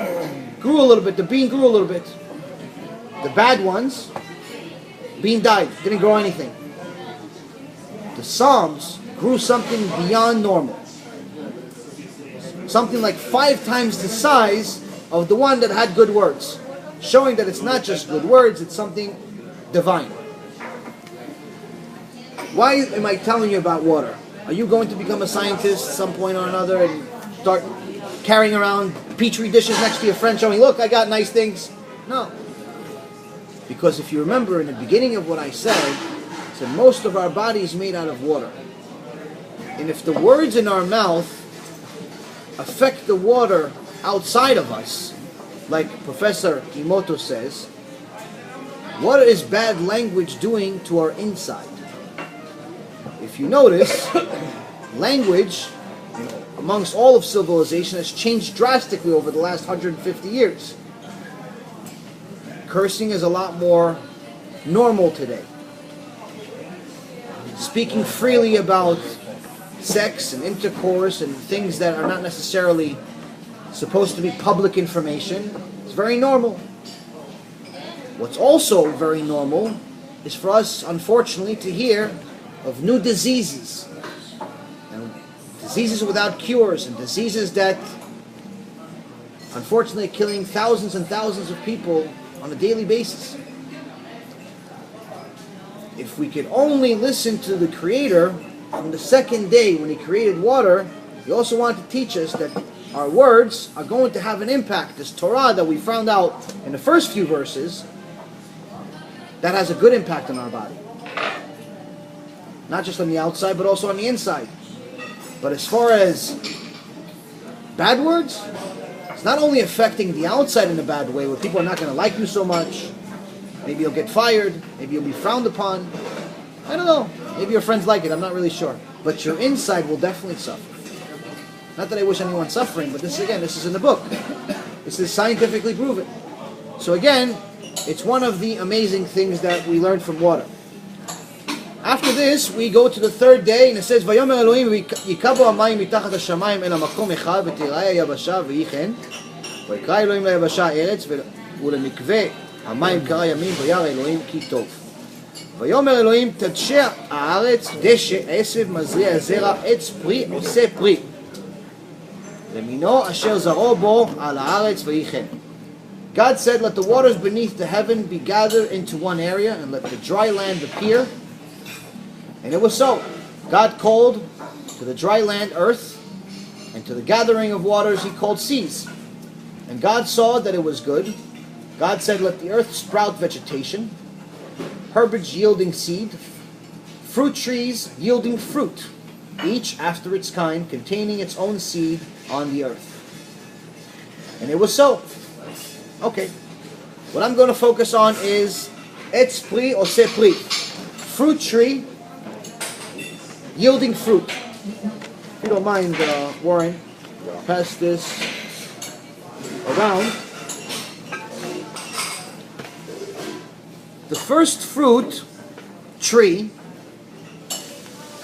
grew a little bit, the bean grew a little bit. The bad ones, bean died, didn't grow anything. The Psalms grew something beyond normal. Something like 5 times the size of the one that had good words. Showing that it's not just good words, it's something divine. Why am I telling you about water? Are you going to become a scientist at some point or another and start carrying around petri dishes next to your friend showing, look, I got nice things? No. Because if you remember in the beginning of what I said most of our body is made out of water. And if the words in our mouth affect the water outside of us, like Professor Imoto says, what is bad language doing to our inside? If you notice, language, amongst all of civilization, has changed drastically over the last 150 years. Cursing is a lot more normal today. Speaking freely about sex and intercourse and things that are not necessarily supposed to be public information is very normal. What's also very normal is for us, unfortunately, to hear of new diseases. And diseases without cures and diseases that, unfortunately, are killing thousands and thousands of people on a daily basis. If we could only listen to the Creator from the second day when He created water, He also wanted to teach us that our words are going to have an impact. This Torah that we found out in the first few verses, that has a good impact on our body. Not just on the outside, but also on the inside. But as far as bad words, it's not only affecting the outside in a bad way, where people are not going to like you so much. Maybe you'll get fired. Maybe you'll be frowned upon. I don't know. Maybe your friends like it. I'm not really sure. But your inside will definitely suffer. Not that I wish anyone's suffering, but this is in the book. This is scientifically proven. So again, it's one of the amazing things that we learned from water. After this, we go to the third day, and it says, "Vayomer Elohim yikabu hamayim mitachat hashamayim el hamakom echad v'tiraya yabasha v'yi chen v'yikra Elohim layabasha eretz ולמקווה המים קרא ימים וירא אלוהים כי טוב. ויאמר אלוהים תדשא הארץ דשא עשב מזריע זרע עץ פרי עושה פרי למינו אשר זרעו בו על הארץ ויהי כן. God said, let the waters beneath the heaven be gathered into one area and let the dry land appear. And it was so. God called to the dry land earth, and to the gathering of waters He called seas. And God saw that it was good. God said, let the earth sprout vegetation, herbage yielding seed, fruit trees yielding fruit, each after its kind, containing its own seed on the earth. And it was so. Okay. What I'm going to focus on is etz pri oseh pri, fruit tree yielding fruit. If you don't mind, Warren, pass this around. The first fruit tree,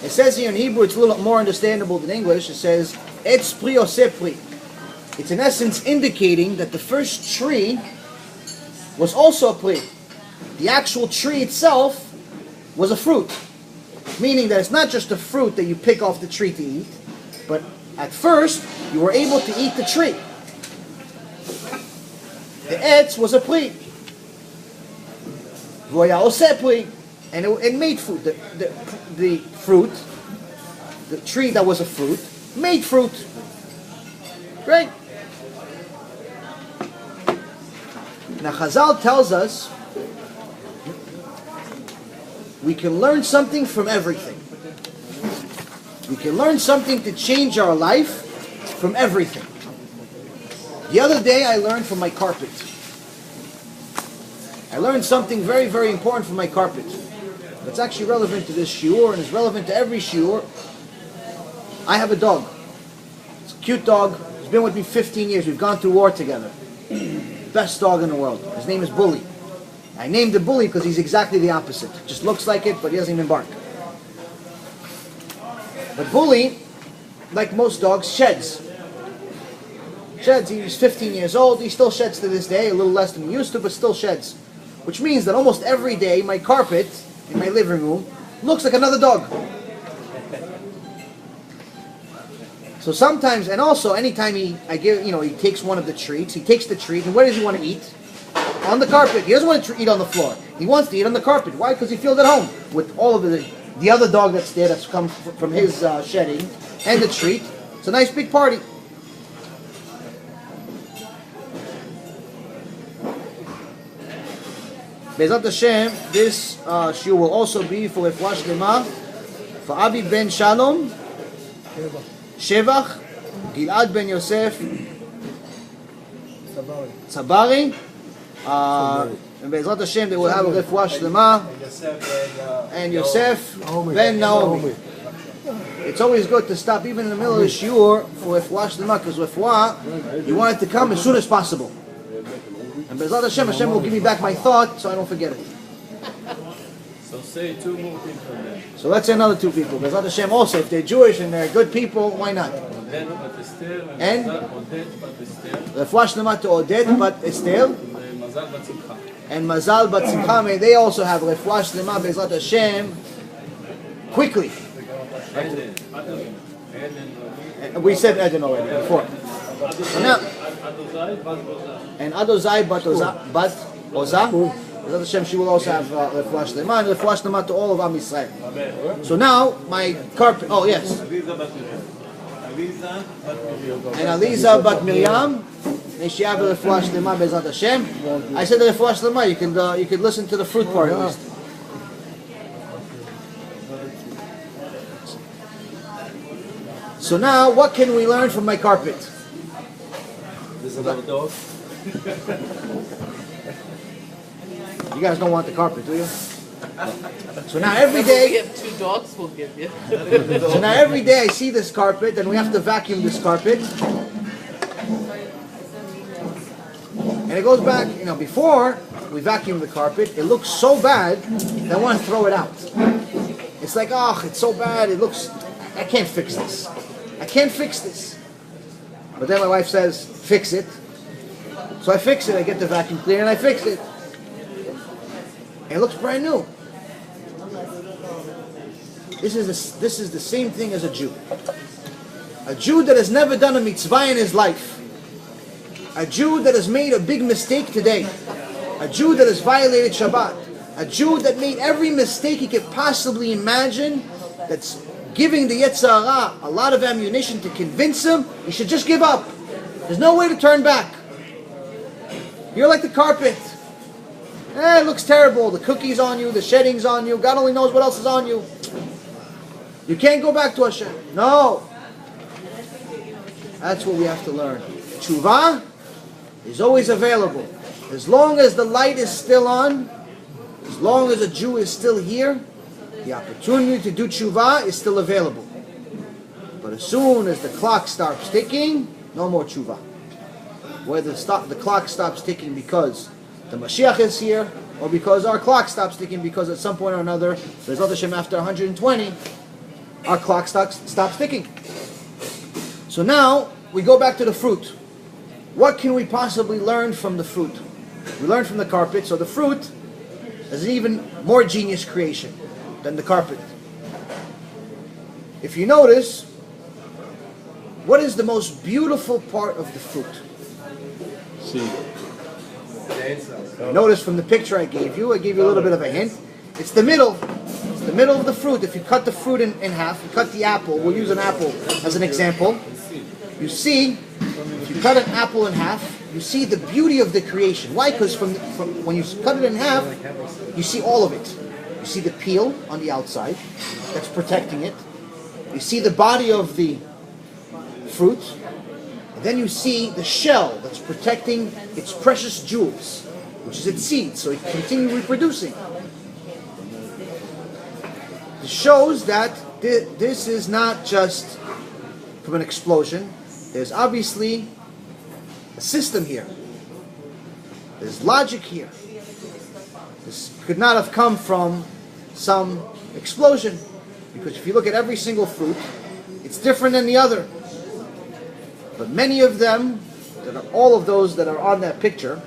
it says here in Hebrew, it's a little more understandable than English. It says etz pri oseh pri. It's in essence indicating that the first tree was also a pri. The actual tree itself was a fruit. Meaning that it's not just a fruit that you pick off the tree to eat, but at first you were able to eat the tree. The etz was a pli. V'hoya oseh pli. And it made fruit. The fruit, the tree that was a fruit, made fruit. Great. Now Chazal tells us we can learn something from everything. We can learn something to change our life from everything. The other day I learned from my carpet. I learned something very, very important from my carpet. It's actually relevant to this shiur and it's relevant to every shiur. I have a dog. It's a cute dog. He's been with me 15 years. We've gone through war together. Best dog in the world. His name is Bully. I named him Bully because he's exactly the opposite. Just looks like it, but he doesn't even bark. But Bully, like most dogs, sheds. Sheds. He's 15 years old. He still sheds to this day. A little less than he used to, but still sheds. Which means that almost every day my carpet in my living room looks like another dog. So sometimes, and also anytime he takes one of the treats, he takes the treat, and where does he want to eat? On the carpet. He doesn't want to eat on the floor. He wants to eat on the carpet. Why? Because he feels at home with all of the other dog that's there that's come from his shedding, and the treat. It's a nice big party. Be'ezrat Hashem, this shiur will also be for Refuah Shlema, for Abi ben Shalom, Shevach, Gilad ben Yosef, Tzabari, and Be'ezrat Hashem they will have a Refuah Shlema, and Yosef ben Naomi. It's always good to stop even in the middle of the shiur for Refuah Shlema, because Refuah, you want it to come as soon as possible. And Be'ezrat Hashem, Hashem will give me back my thought so I don't forget it. So say 2 more people there. So let's say another 2 people. Be'ezrat Hashem also, if they're Jewish and they're good people, why not? And Refuah Shlema to Oded bat Esther and Mazal bat Simcha. May they also have Refuah Shlema Be'ezrat Hashem quickly. And we said Eden already before. So now, and Adozai bat Oza, Be'ezrat Hashem, she will also have Refuah Shlema and Refuah Shlema to all of Am Yisrael. So now, my carpet, oh yes. And Aliza bat Miriam, may she have a Refuah Shlema Be'ezrat Hashem. I said the Refuah Shlema, you can listen to the fruit part at least. So now, what can we learn from my carpet? This is another dog. You guys don't want the carpet, do you? So now every day, We have 2 dogs we'll give you. so now every day I see this carpet, and we have to vacuum this carpet. And it goes back, before we vacuum the carpet, it looks so bad that I want to throw it out. It's like, it's so bad, I can't fix this. I can't fix this. But then my wife says, fix it. So I fix it, I get the vacuum cleaner and I fix it. And it looks brand new. This is the same thing as a Jew. A Jew that has never done a mitzvah in his life. A Jew that has made a big mistake today. A Jew that has violated Shabbat. A Jew that made every mistake he could possibly imagine, that's giving the Yetzer Hara a lot of ammunition to convince him he should just give up. There's no way to turn back. You're like the carpet. It looks terrible. The cookie's on you, the shedding's on you, God only knows what else is on you. You can't go back to Hashem. No. That's what we have to learn. Tshuva is always available. As long as the light is still on, as long as a Jew is still here, the opportunity to do tshuva is still available. But as soon as the clock stops ticking, no more tshuva. Whether the clock stops ticking because the Mashiach is here, or because our clock stops ticking because at some point or another, Be'ezrat Hashem after 120, our clock stops ticking. So now, we go back to the fruit. What can we possibly learn from the fruit? We learn from the carpet, so the fruit is an even more genius creation than the carpet. If you notice, what is the most beautiful part of the fruit? Seed. Notice from the picture I gave you a little bit of a hint. It's the middle. It's the middle of the fruit. If you cut the fruit in half, you cut the apple. We'll use an apple as an example. You see, if you cut an apple in half, you see the beauty of the creation. Why? Because from when you cut it in half, you see all of it. You see the peel on the outside that's protecting it. You see the body of the fruit. And then you see the shell that's protecting its precious jewels, which is its seed, so it can continue reproducing. It shows that this is not just from an explosion. There's obviously a system here. There's logic here. This could not have come from some explosion, because if you look at every single fruit, it's different than the other. But many of them, all of those that are on that picture,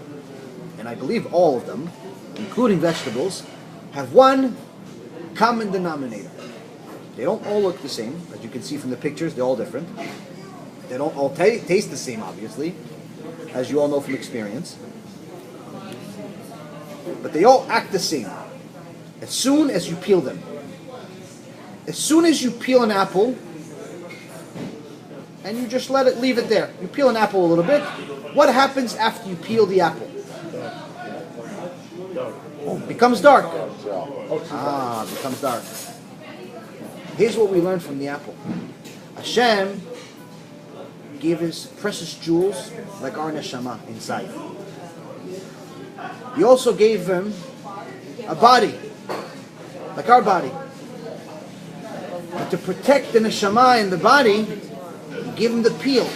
and I believe all of them, including vegetables, have one common denominator. They don't all look the same. As you can see from the pictures, they're all different. They don't all taste the same, obviously, as you all know from experience. But they all act the same as soon as you peel them. As soon as you peel an apple, and you just leave it there. You peel an apple a little bit. What happens after you peel the apple? It becomes dark. It becomes dark. Here's what we learned from the apple. Hashem gave his precious jewels like our neshama inside. He also gave him a body, like our body. But to protect the neshama in the body, he gave him the peel.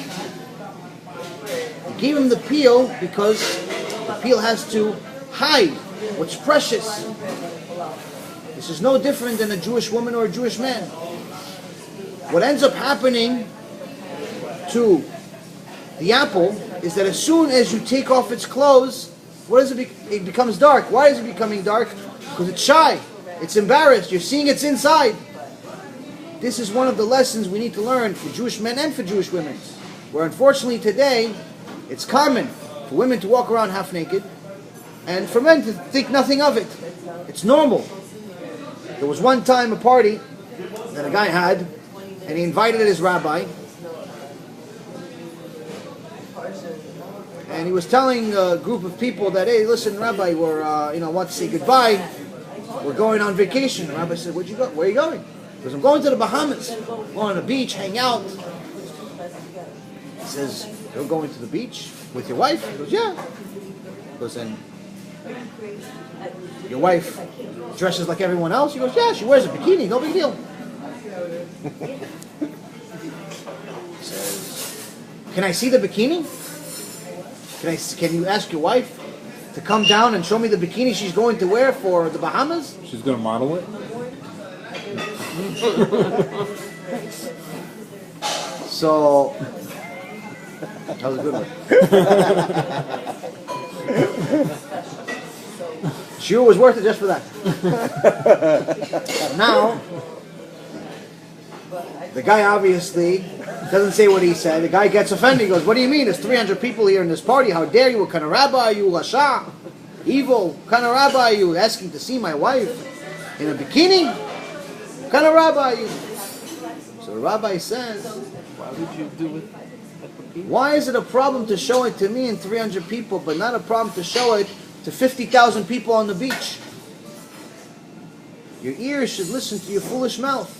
He gave him the peel because the peel has to hide what's precious. This is no different than a Jewish woman or a Jewish man. What ends up happening to the apple is that as soon as you take off its clothes, it becomes dark. Why is it becoming dark? Because it's shy. It's embarrassed. You're seeing its inside. This is one of the lessons we need to learn for Jewish men and for Jewish women. Where unfortunately today, it's common for women to walk around half naked and for men to think nothing of it. It's normal. There was one time a party that a guy had, and he invited his rabbi, and he was telling a group of people that, hey, listen, Rabbi, we're want to say goodbye. We're going on vacation. The rabbi said, where'd you go? Where are you going? He goes, I'm going to the Bahamas. Going on the beach, hang out. He says, you're going to the beach with your wife? He goes, yeah. He goes, and your wife dresses like everyone else? He goes, yeah, she wears a bikini, no big deal. He says, can I see the bikini? Can you ask your wife to come down and show me the bikini she's going to wear for the Bahamas? She's going to model it? So, that was a good one. Shiur was worth it just for that. Now, the guy obviously doesn't say what he said. The guy gets offended. He goes, what do you mean? There's 300 people here in this party. How dare you? What kind of rabbi are you? Lasha? Evil? What kind of rabbi are you? Asking to see my wife in a bikini? What kind of rabbi are you? So the rabbi says, Why would you do it? why is it a problem to show it to me and 300 people, but not a problem to show it to 50,000 people on the beach? Your ears should listen to your foolish mouth.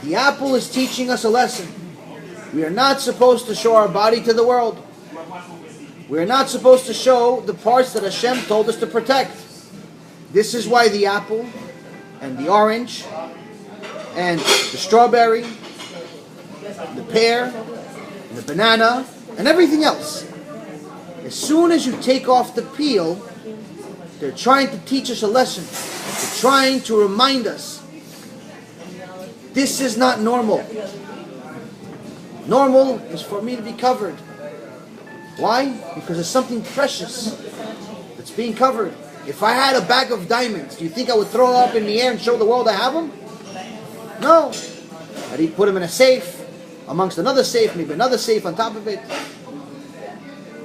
The apple is teaching us a lesson. We are not supposed to show our body to the world. We are not supposed to show the parts that Hashem told us to protect. This is why the apple and the orange and the strawberry, the pear, and the banana, and everything else, as soon as you take off the peel, they're trying to teach us a lesson. They're trying to remind us, this is not normal. Normal is for me to be covered. Why? Because there's something precious that's being covered. If I had a bag of diamonds, do you think I would throw it up in the air and show the world I have them? No. I'd put them in a safe, amongst another safe, maybe another safe on top of it.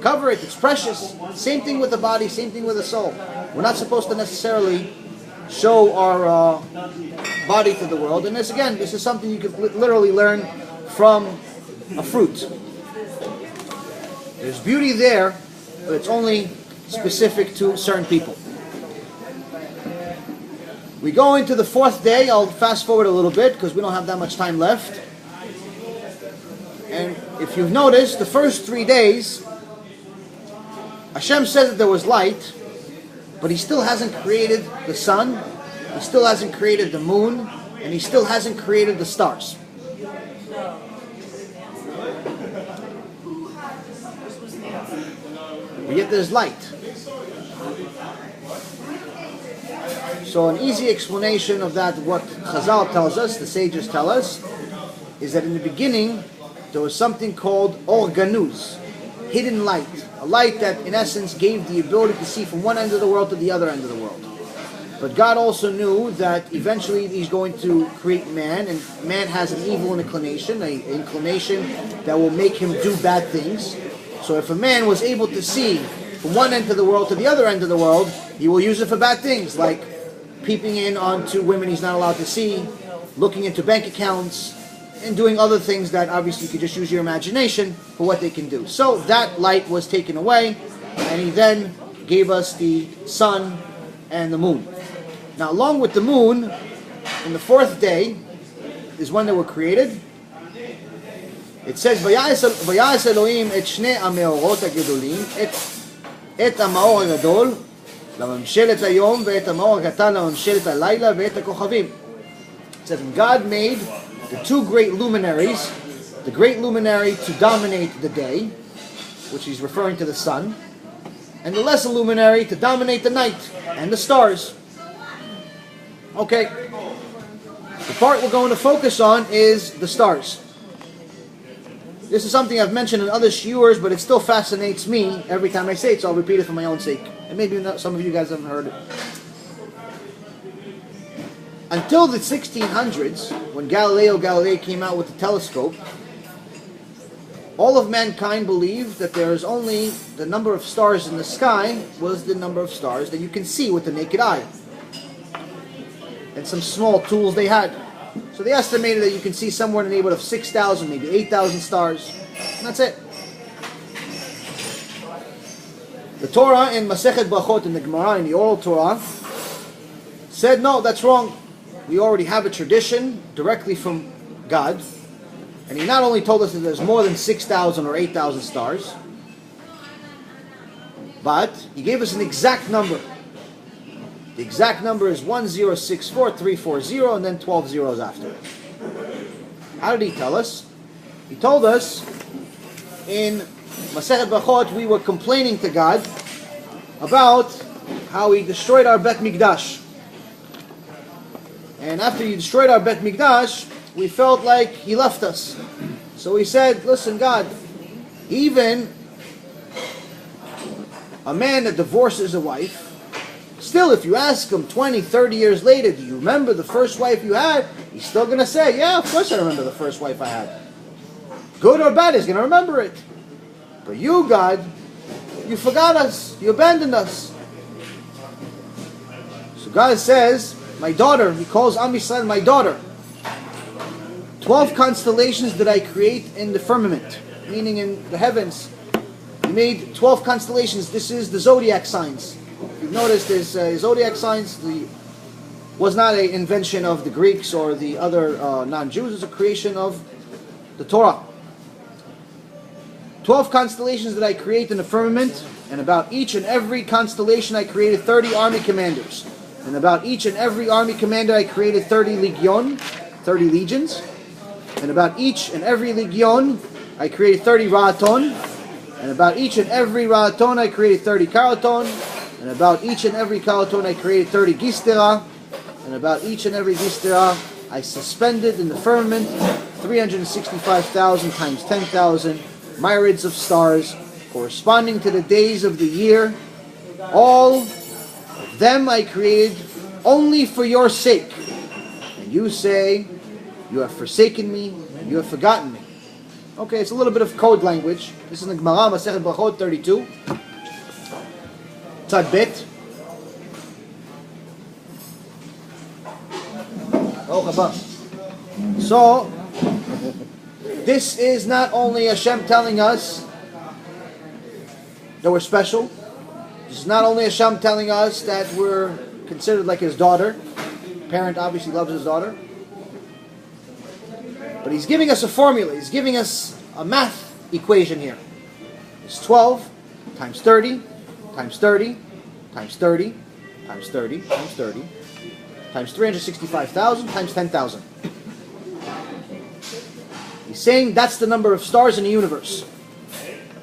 Cover it, it's precious. Same thing with the body, same thing with the soul. We're not supposed to necessarily show our body to the world. And this is something you can literally learn from a fruit. There's beauty there, but it's only specific to certain people. We go into the fourth day. I'll fast forward a little bit because we don't have that much time left. And if you've noticed, the first 3 days, Hashem said that there was light, but He still hasn't created the sun, He still hasn't created the moon, and He still hasn't created the stars. But yet there's light. So an easy explanation of that, what Chazal tells us, the sages tell us, is that in the beginning there was something called Or Ganuz, hidden light. A light that in essence gave the ability to see from one end of the world to the other end of the world. But God also knew that eventually He's going to create man, and man has an evil inclination, an inclination that will make him do bad things. So if a man was able to see from one end of the world to the other end of the world, he will use it for bad things, like peeping in onto women he's not allowed to see, looking into bank accounts, and doing other things that obviously you could just use your imagination for what they can do. So that light was taken away, and He then gave us the sun and the moon. Now along with the moon, in the fourth day, is when they were created. It says, "Vayas Elohim et shnei hameorot hagedolim, et hamaor hagadol, לממשלת היום ואת המאור הקטן לממשלת הלילה ואת הכוכבים." It says, God made the two great luminaries, the great luminary to dominate the day, which He's referring to the sun, and the lesser luminary to dominate the night and the stars. Okay, the part we're going to focus on is the stars. This is something I've mentioned in other shiurs, but it still fascinates me every time I say it, so I'll repeat it for my own sake. And maybe some of you guys haven't heard it. Until the 1600s, when Galileo Galilei came out with the telescope, all of mankind believed that there is only the number of stars in the sky was the number of stars that you can see with the naked eye. And some small tools they had. So they estimated that you can see somewhere in the neighborhood of 6,000, maybe 8,000 stars. And that's it. The Torah in Masechet Brachot, in the Gemara, in the oral Torah, said, no, that's wrong. We already have a tradition directly from God. And He not only told us that there's more than 6,000 or 8,000 stars, but He gave us an exact number. The exact number is 1064340, and then 12 zeros after it. How did He tell us? He told us in Masechet Brachot we were complaining to God about how He destroyed our Bet Mikdash. And after He destroyed our Bet Mikdash, we felt like He left us. So we said, listen God, even a man that divorces a wife, still, if you ask him 20, 30 years later, do you remember the first wife you had? He's still going to say, yeah, of course I remember the first wife I had. Good or bad, he's going to remember it. But you, God, you forgot us. You abandoned us. So God says, my daughter, He calls Am Yisrael my daughter. 12 constellations did I create in the firmament, meaning in the heavens. He made 12 constellations. This is the zodiac signs. You've noticed there's zodiac signs. Was not an invention of the Greeks or the other non-Jews. It's a creation of the Torah. 12 constellations that I create in the firmament, and about each and every constellation I created 30 army commanders. And about each and every army commander I created 30 legion, 30 legions. And about each and every legion I created 30 ra'aton. And about each and every ra'aton I created 30 karaton. And about each and every karaton I created 30 gistera. And about each and every gistera I suspended in the firmament 365,000 times 10,000 myriads of stars corresponding to the days of the year. All of them I created only for your sake. And you say, you have forsaken me, and you have forgotten me. Okay, it's a little bit of code language. This is the Gemara, Masechet Brachot 32. Tzad Bet. So, this is not only Hashem telling us that we're special. This is not only Hashem telling us that we're considered like His daughter. Parent obviously loves his daughter. But He's giving us a formula. He's giving us a math equation here. It's 12 times 30 times 30 times 30 times 30 times 30 times 365,000 times 10,000. He's saying that's the number of stars in the universe.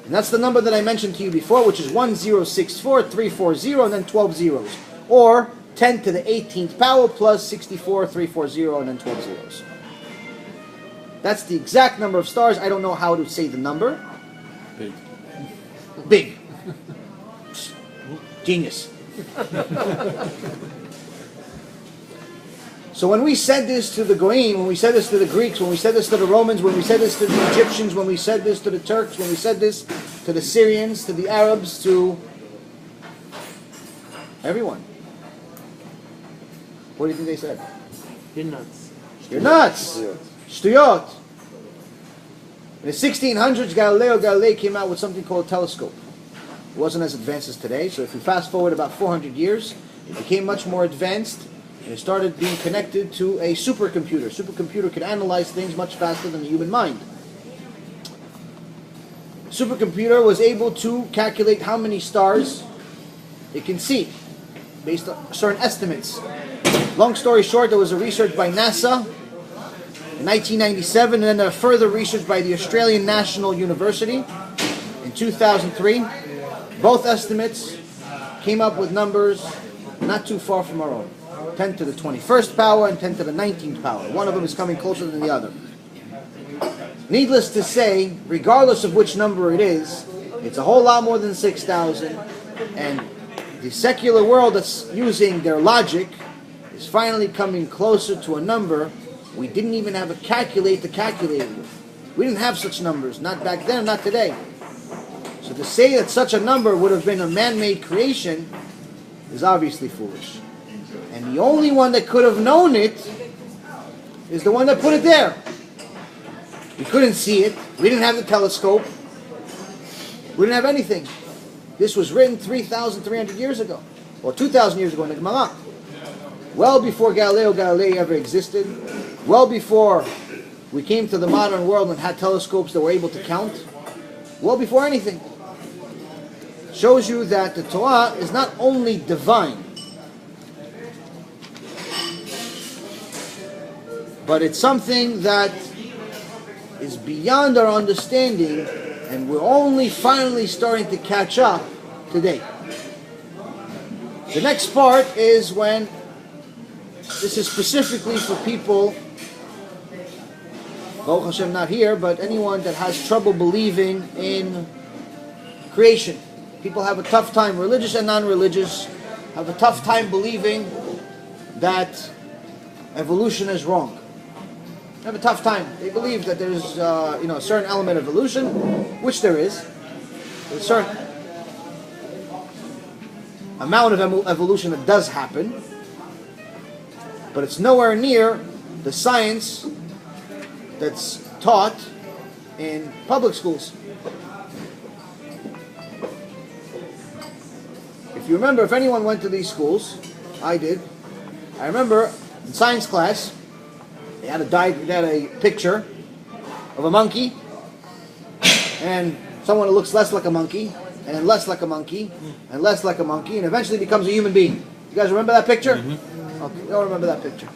And that's the number that I mentioned to you before, which is 1064340 and then 12 zeros. Or 10 to the 18th power plus 64340 and then 12 zeros. That's the exact number of stars. I don't know how to say the number. Big. Big. Genius. So when we said this to the Goyim, when we said this to the Greeks, when we said this to the Romans, when we said this to the Egyptians, when we said this to the Turks, when we said this to the Syrians, to the Arabs, to everyone, what do you think they said? You're nuts. You're nuts! Shtuyot! In the 1600s, Galileo Galilei came out with something called a telescope. It wasn't as advanced as today, so if you fast forward about 400 years, it became much more advanced, and it started being connected to a supercomputer. Supercomputer could analyze things much faster than the human mind. Supercomputer was able to calculate how many stars it can see, based on certain estimates. Long story short, there was a research by NASA in 1997, and then a further research by the Australian National University in 2003. Both estimates came up with numbers not too far from our own. 10 to the 21st power and 10 to the 19th power. One of them is coming closer than the other. Needless to say, regardless of which number it is, it's a whole lot more than 6,000, and the secular world that's using their logic is finally coming closer to a number we didn't even have a calculator to calculate it with. We didn't have such numbers, not back then, not today. So to say that such a number would have been a man-made creation is obviously foolish. And the only one that could have known it is the one that put it there. We couldn't see it. We didn't have the telescope. We didn't have anything. This was written 3,300 years ago, or 2,000 years ago in the Gemara. Well before Galileo Galilei ever existed, well before we came to the modern world and had telescopes that were able to count, well before anything. Shows you that the Torah is not only divine, but it's something that is beyond our understanding, and we're only finally starting to catch up today. The next part is when, this is specifically for people, Baruch Hashem not here, but anyone that has trouble believing in creation. People have a tough time, religious and non-religious, have a tough time believing that evolution is wrong. They have a tough time. They believe that there's a certain element of evolution, which there is. There's a certain amount of evolution that does happen, but it's nowhere near the science that's taught in public schools. If you remember, if anyone went to these schools, I did. I remember in science class, they had a picture of a monkey, and someone who looks less like a monkey, and then less like a monkey, and less like a monkey, and eventually becomes a human being. You guys remember that picture? Mm-hmm. Okay, you don't remember that picture.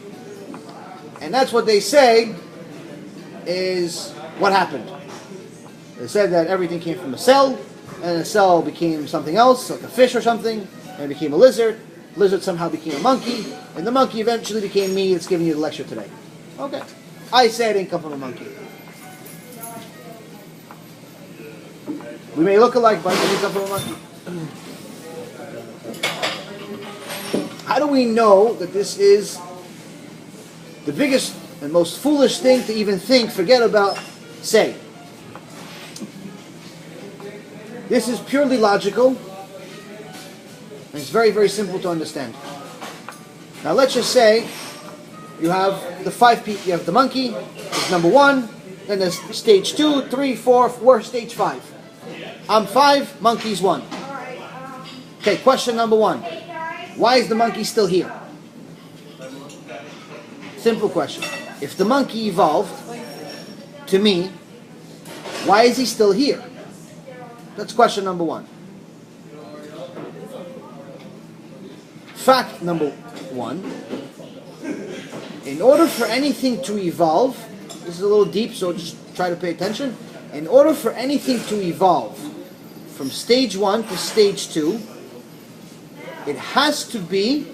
And that's what they say is what happened. They said that everything came from a cell, and the cell became something else, like a fish or something, and it became a lizard. Lizard somehow became a monkey, and the monkey eventually became me that's giving you the lecture today. Okay. I say it didn't come from a monkey. We may look alike, but it didn't come from a monkey. How do we know that this is the biggest and most foolish thing to even think, forget about, say? This is purely logical, and it's very, very simple to understand. Now let's just say you have the 5 people. You have the monkey, is number 1, then there's stage 2, 3, 4, we're stage 5. I'm 5, monkey's 1. Okay, question number 1. Why is the monkey still here? Simple question. If the monkey evolved to me, why is he still here? That's question number 1. Fact number 1. In order for anything to evolve, this is a little deep, so just try to pay attention. In order for anything to evolve from stage 1 to stage 2, it has to be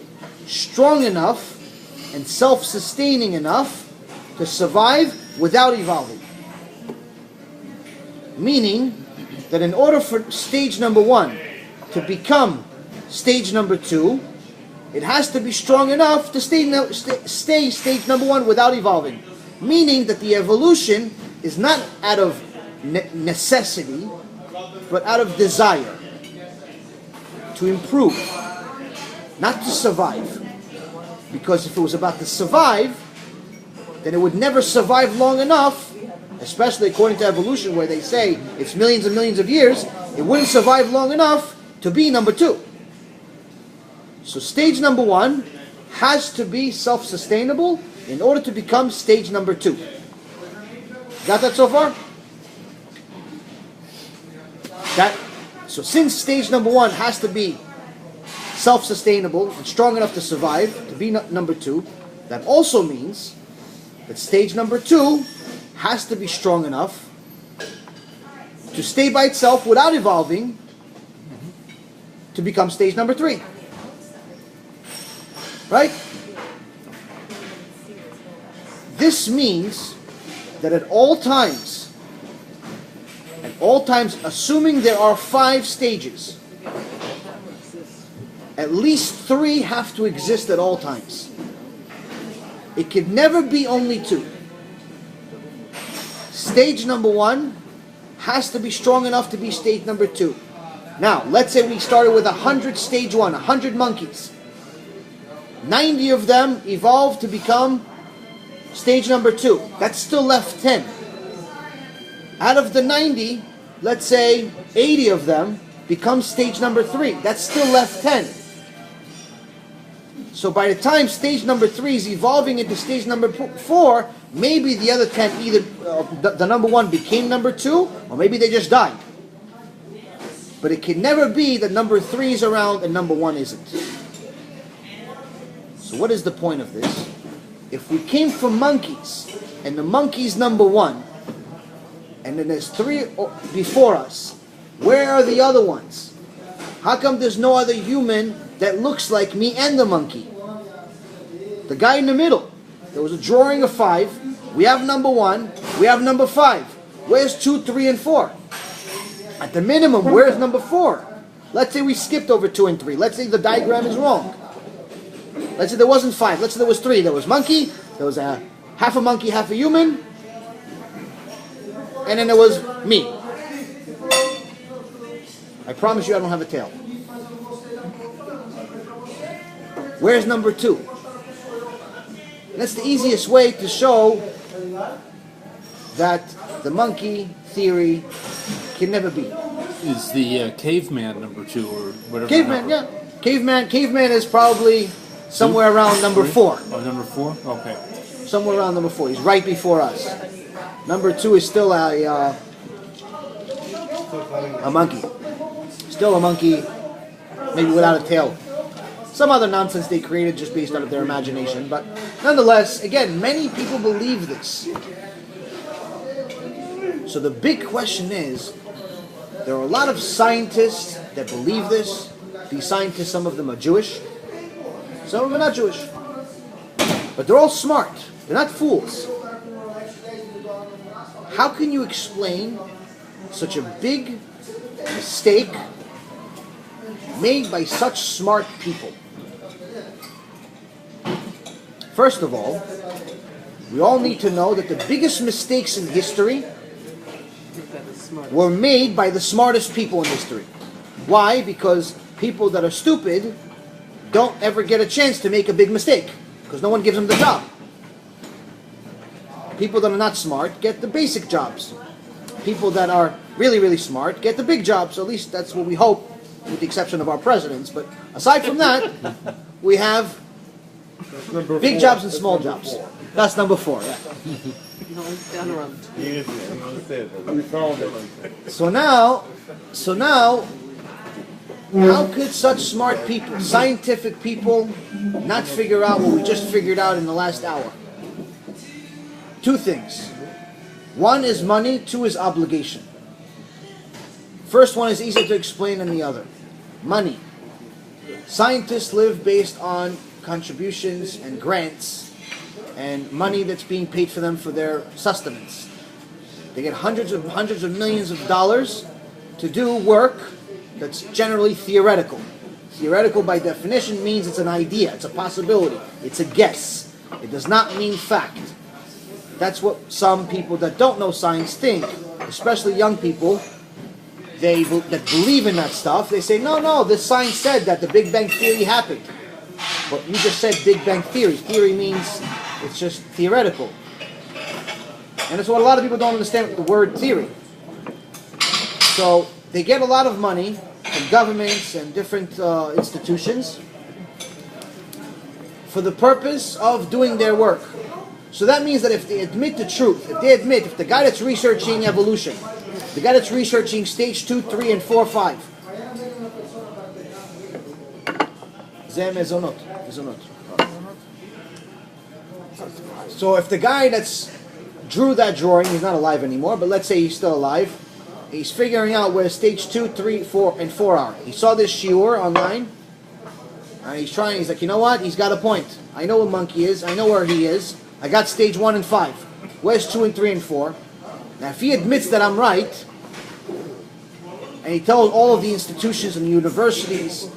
strong enough and self-sustaining enough to survive without evolving. Meaning that in order for stage number 1 to become stage number 2, it has to be strong enough to stay stage number 1 without evolving. Meaning that the evolution is not out of necessity, but out of desire to improve, not to survive. Because if it was about to survive, then it would never survive long enough, especially according to evolution where they say it's millions and millions of years, it wouldn't survive long enough to be number 2. So stage number 1 has to be self-sustainable in order to become stage number 2. Got that so far? So since stage number 1 has to be self-sustainable and strong enough to survive, to be number 2, that also means that stage number 2 has to be strong enough to stay by itself without evolving to become stage number 3. Right? This means that at all times, assuming there are 5 stages, at least 3 have to exist at all times. It can never be only 2. Stage number 1 has to be strong enough to be stage number 2. Now, let's say we started with 100 stage 1, 100 monkeys. 90 of them evolved to become stage number 2. That's still left 10. Out of the 90, let's say 80 of them become stage number 3. That's still left 10. So by the time stage number 3 is evolving into stage number 4, maybe the other 10 either the number 1 became number 2, or maybe they just died. But it can never be that number 3 is around and number 1 isn't. So what is the point of this? If we came from monkeys, and the monkey's number 1, and then there's 3 before us, where are the other ones? How come there's no other human that looks like me and the monkey? The guy in the middle. There was a drawing of 5. We have number 1. We have number 5. Where's 2, 3, and 4? At the minimum, where's number 4? Let's say we skipped over 2 and 3. Let's say the diagram is wrong. Let's say there wasn't 5. Let's say there was 3. There was monkey. There was a half a monkey, half a human. And then there was me. I promise you I don't have a tail. Where's number 2? That's the easiest way to show that the monkey theory can never be. Is the caveman number 2 or whatever? Caveman, yeah. Caveman is probably somewhere around number 4. Oh, number 4? Okay. Somewhere around number 4. He's right before us. Number 2 is still a monkey. Still a monkey, maybe without a tail. Some other nonsense they created just based out of their imagination. But nonetheless, again, many people believe this. So the big question is, there are a lot of scientists that believe this. These scientists, some of them are Jewish. Some of them are not Jewish. But they're all smart. They're not fools. How can you explain such a big mistake made by such smart people? First of all, we all need to know that the biggest mistakes in history were made by the smartest people in history. Why? Because people that are stupid don't ever get a chance to make a big mistake, because no one gives them the job. People that are not smart get the basic jobs. People that are really, really smart get the big jobs. So at least that's what we hope, with the exception of our presidents. But aside from that, we have big jobs and small jobs. That's number 4. Yeah. So now, how could such smart people, scientific people, not figure out what we just figured out in the last hour? 2 things. 1 is money, 2 is obligation. First one is easier to explain than the other. Money. Scientists live based on contributions and grants and money that's being paid for them for their sustenance. They get hundreds of millions of dollars to do work that's generally theoretical. Theoretical by definition means it's an idea, it's a possibility, it's a guess. It does not mean fact. That's what some people that don't know science think, especially young people. That believe in that stuff. They say, no, this science said that the Big Bang Theory happened. But you just said Big Bang Theory. Theory means it's just theoretical. And that's what a lot of people don't understand with the word theory. So they get a lot of money from governments and different institutions for the purpose of doing their work. So that means that if they admit the truth, if the guy that's researching evolution, the guy that's researching stage 2, 3, and 4, 5, so if the guy that's drew that drawing, he's not alive anymore, but let's say he's still alive, he's figuring out where stage 2, 3, 4, and 4 are. He saw this shiur online, and he's like, you know what? He's got a point. I know what monkey is. I know where he is. I got stage 1 and 5. Where's 2 and 3 and 4? Now, if he admits that I'm right, and he tells all of the institutions and the universities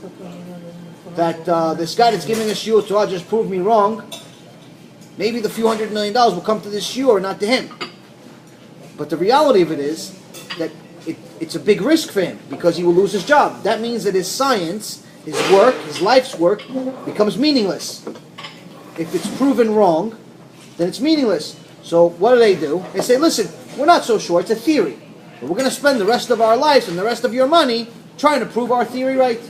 that this guy that's giving us Shiur Torah just proved me wrong, maybe the few $100 million will come to this shiur, not to him. But the reality of it is that it's a big risk for him, because he will lose his job. That means that his science, his work, his life's work, becomes meaningless. If it's proven wrong, then it's meaningless. So what do? They say, listen, we're not so sure, it's a theory. But we're going to spend the rest of our lives and the rest of your money trying to prove our theory right.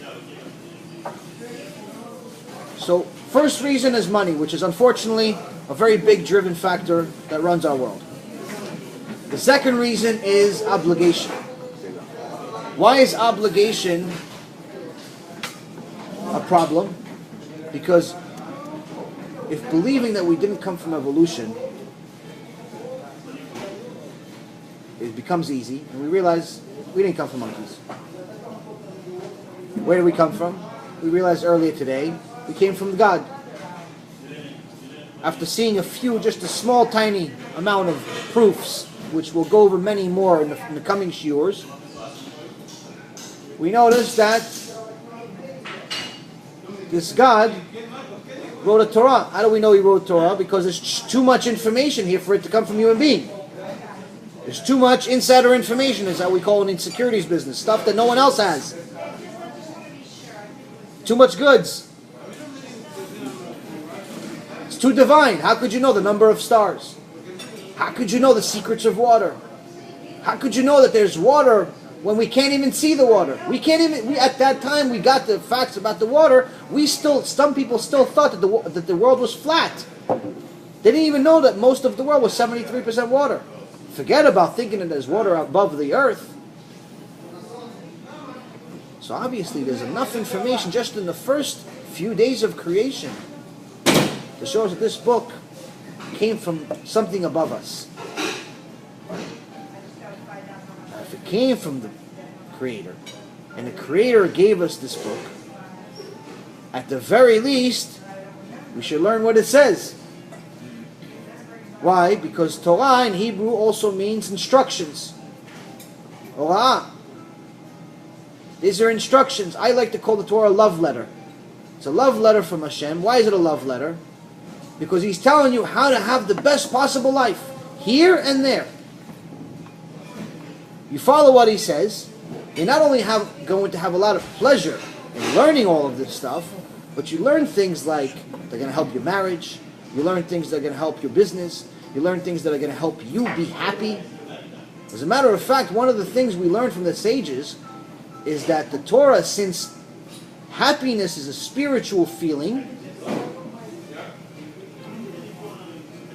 So first reason is money, which is unfortunately a very big driven factor that runs our world. The second reason is obligation. Why is obligation a problem? Because if believing that we didn't come from evolution, it becomes easy, and we realize we didn't come from monkeys. Where did we come from? We realized earlier today, we came from God. After seeing just a small, tiny amount of proofs, which we'll go over many more in the coming shiurs, we notice that this God wrote a Torah. How do we know he wrote Torah? Because there's too much information here for it to come from a human being. There's too much insider information, is how we call it in securities business. Stuff that no one else has. Too much goods. It's too divine. How could you know the number of stars? How could you know the secrets of water? How could you know that there's water when we can't even see the water? At that time we got the facts about the water. Some people still thought that the world was flat. They didn't even know that most of the world was 73% water. Forget about thinking that there's water above the earth. So obviously there's enough information just in the first few days of creation to show us that this book came from something above us. Now, if it came from the Creator, and the Creator gave us this book, at the very least, we should learn what it says. Why? Because Torah in Hebrew also means instructions. Torah. These are instructions. I like to call the Torah a love letter. It's a love letter from Hashem. Why is it a love letter? Because He's telling you how to have the best possible life, here and there. you follow what he says, you're not only going to have a lot of pleasure in learning all of this stuff, but you learn things like they're going to help your marriage, you learn things that are going to help your business, you learn things that are going to help you be happy. As a matter of fact, one of the things we learned from the sages is that the Torah, since happiness is a spiritual feeling,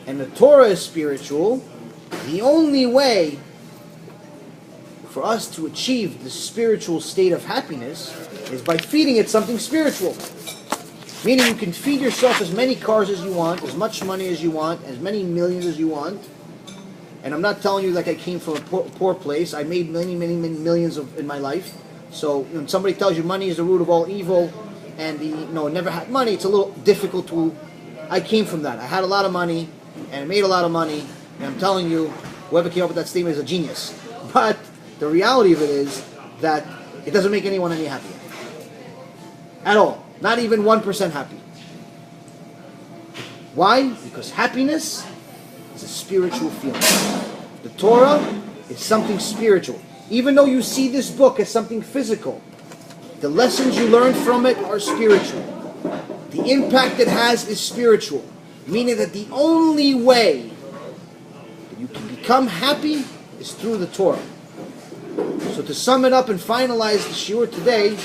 and the Torah is spiritual, the only way for us to achieve the spiritual state of happiness is by feeding it something spiritual. Meaning you can feed yourself as many cars as you want, as much money as you want, as many millions as you want. And I'm not telling you like I came from a poor place. I made many millions in my life. So when somebody tells you money is the root of all evil, and never had money, it's a little difficult to. I came from that. I had a lot of money, and I made a lot of money. And I'm telling you, whoever came up with that statement is a genius. But the reality of it is that it doesn't make anyone any happier. At all. Not even 1% happy. Why? Because happiness is a spiritual feeling. The Torah is something spiritual. Even though you see this book as something physical, the lessons you learn from it are spiritual. The impact it has is spiritual. Meaning that the only way that you can become happy is through the Torah. So to sum it up and finalize the shiur today,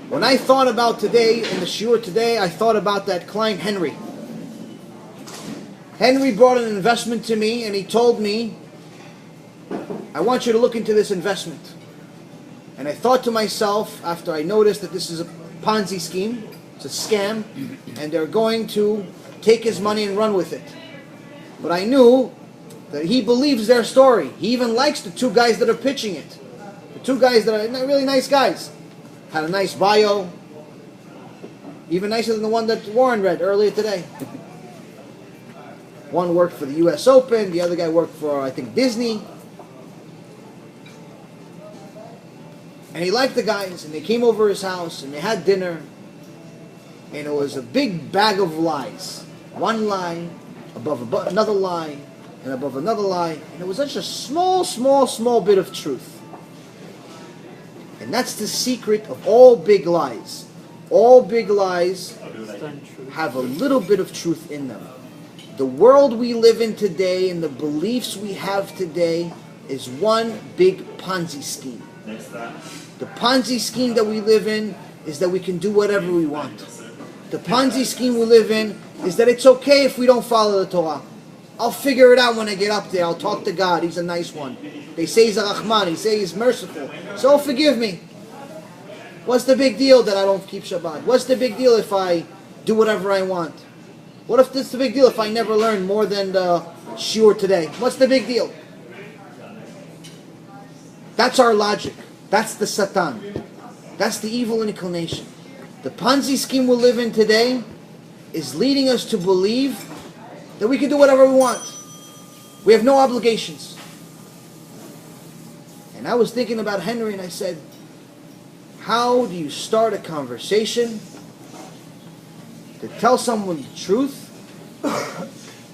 when I thought about today, in the shiur today, I thought about that client Henry. Henry brought an investment to me and he told me, I want you to look into this investment. And I thought to myself, after I noticed that this is a Ponzi scheme, it's a scam, and they're going to take his money and run with it. But I knew that he believes their story. He even likes the two guys that are pitching it. The two guys that are really nice guys. Had a nice bio. Even nicer than the one that Warren read earlier today. One worked for the US Open, the other guy worked for, I think, Disney. And he liked the guys, and they came over his house, and they had dinner. And it was a big bag of lies. One lie, above another lie, and above another lie. And it was such a small bit of truth. And that's the secret of all big lies. All big lies have a little bit of truth in them. The world we live in today and the beliefs we have today is one big Ponzi scheme. The Ponzi scheme that we live in is that we can do whatever we want. The Ponzi scheme we live in is that it's okay if we don't follow the Torah. I'll figure it out when I get up there. I'll talk to God. He's a nice one. They say he's a Rahman. They say he's merciful. So forgive me. What's the big deal that I don't keep Shabbat? What's the big deal if I do whatever I want? What if it's the big deal if I never learn more than the shiur today? What's the big deal? That's our logic. That's the Satan. That's the evil inclination. The Ponzi scheme we live in today is leading us to believe that we can do whatever we want. We have no obligations. And I was thinking about Henry and I said, how do you start a conversation to tell someone the truth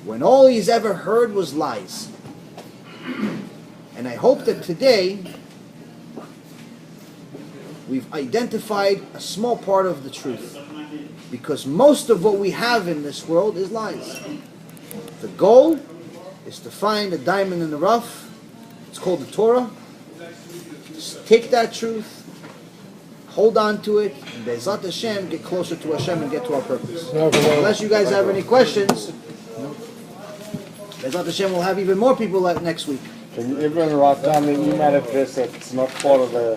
when all he's ever heard was lies? And I hope that today we've identified a small part of the truth, because most of what we have in this world is lies. The goal is to find a diamond in the rough. It's called the Torah. Just take that truth, hold on to it, and Be'ezrat Hashem, get closer to Hashem and get to our purpose. Unless you guys have any questions, Be'ezrat Hashem will have even more people next week. Can you even write down the email address that's not part of the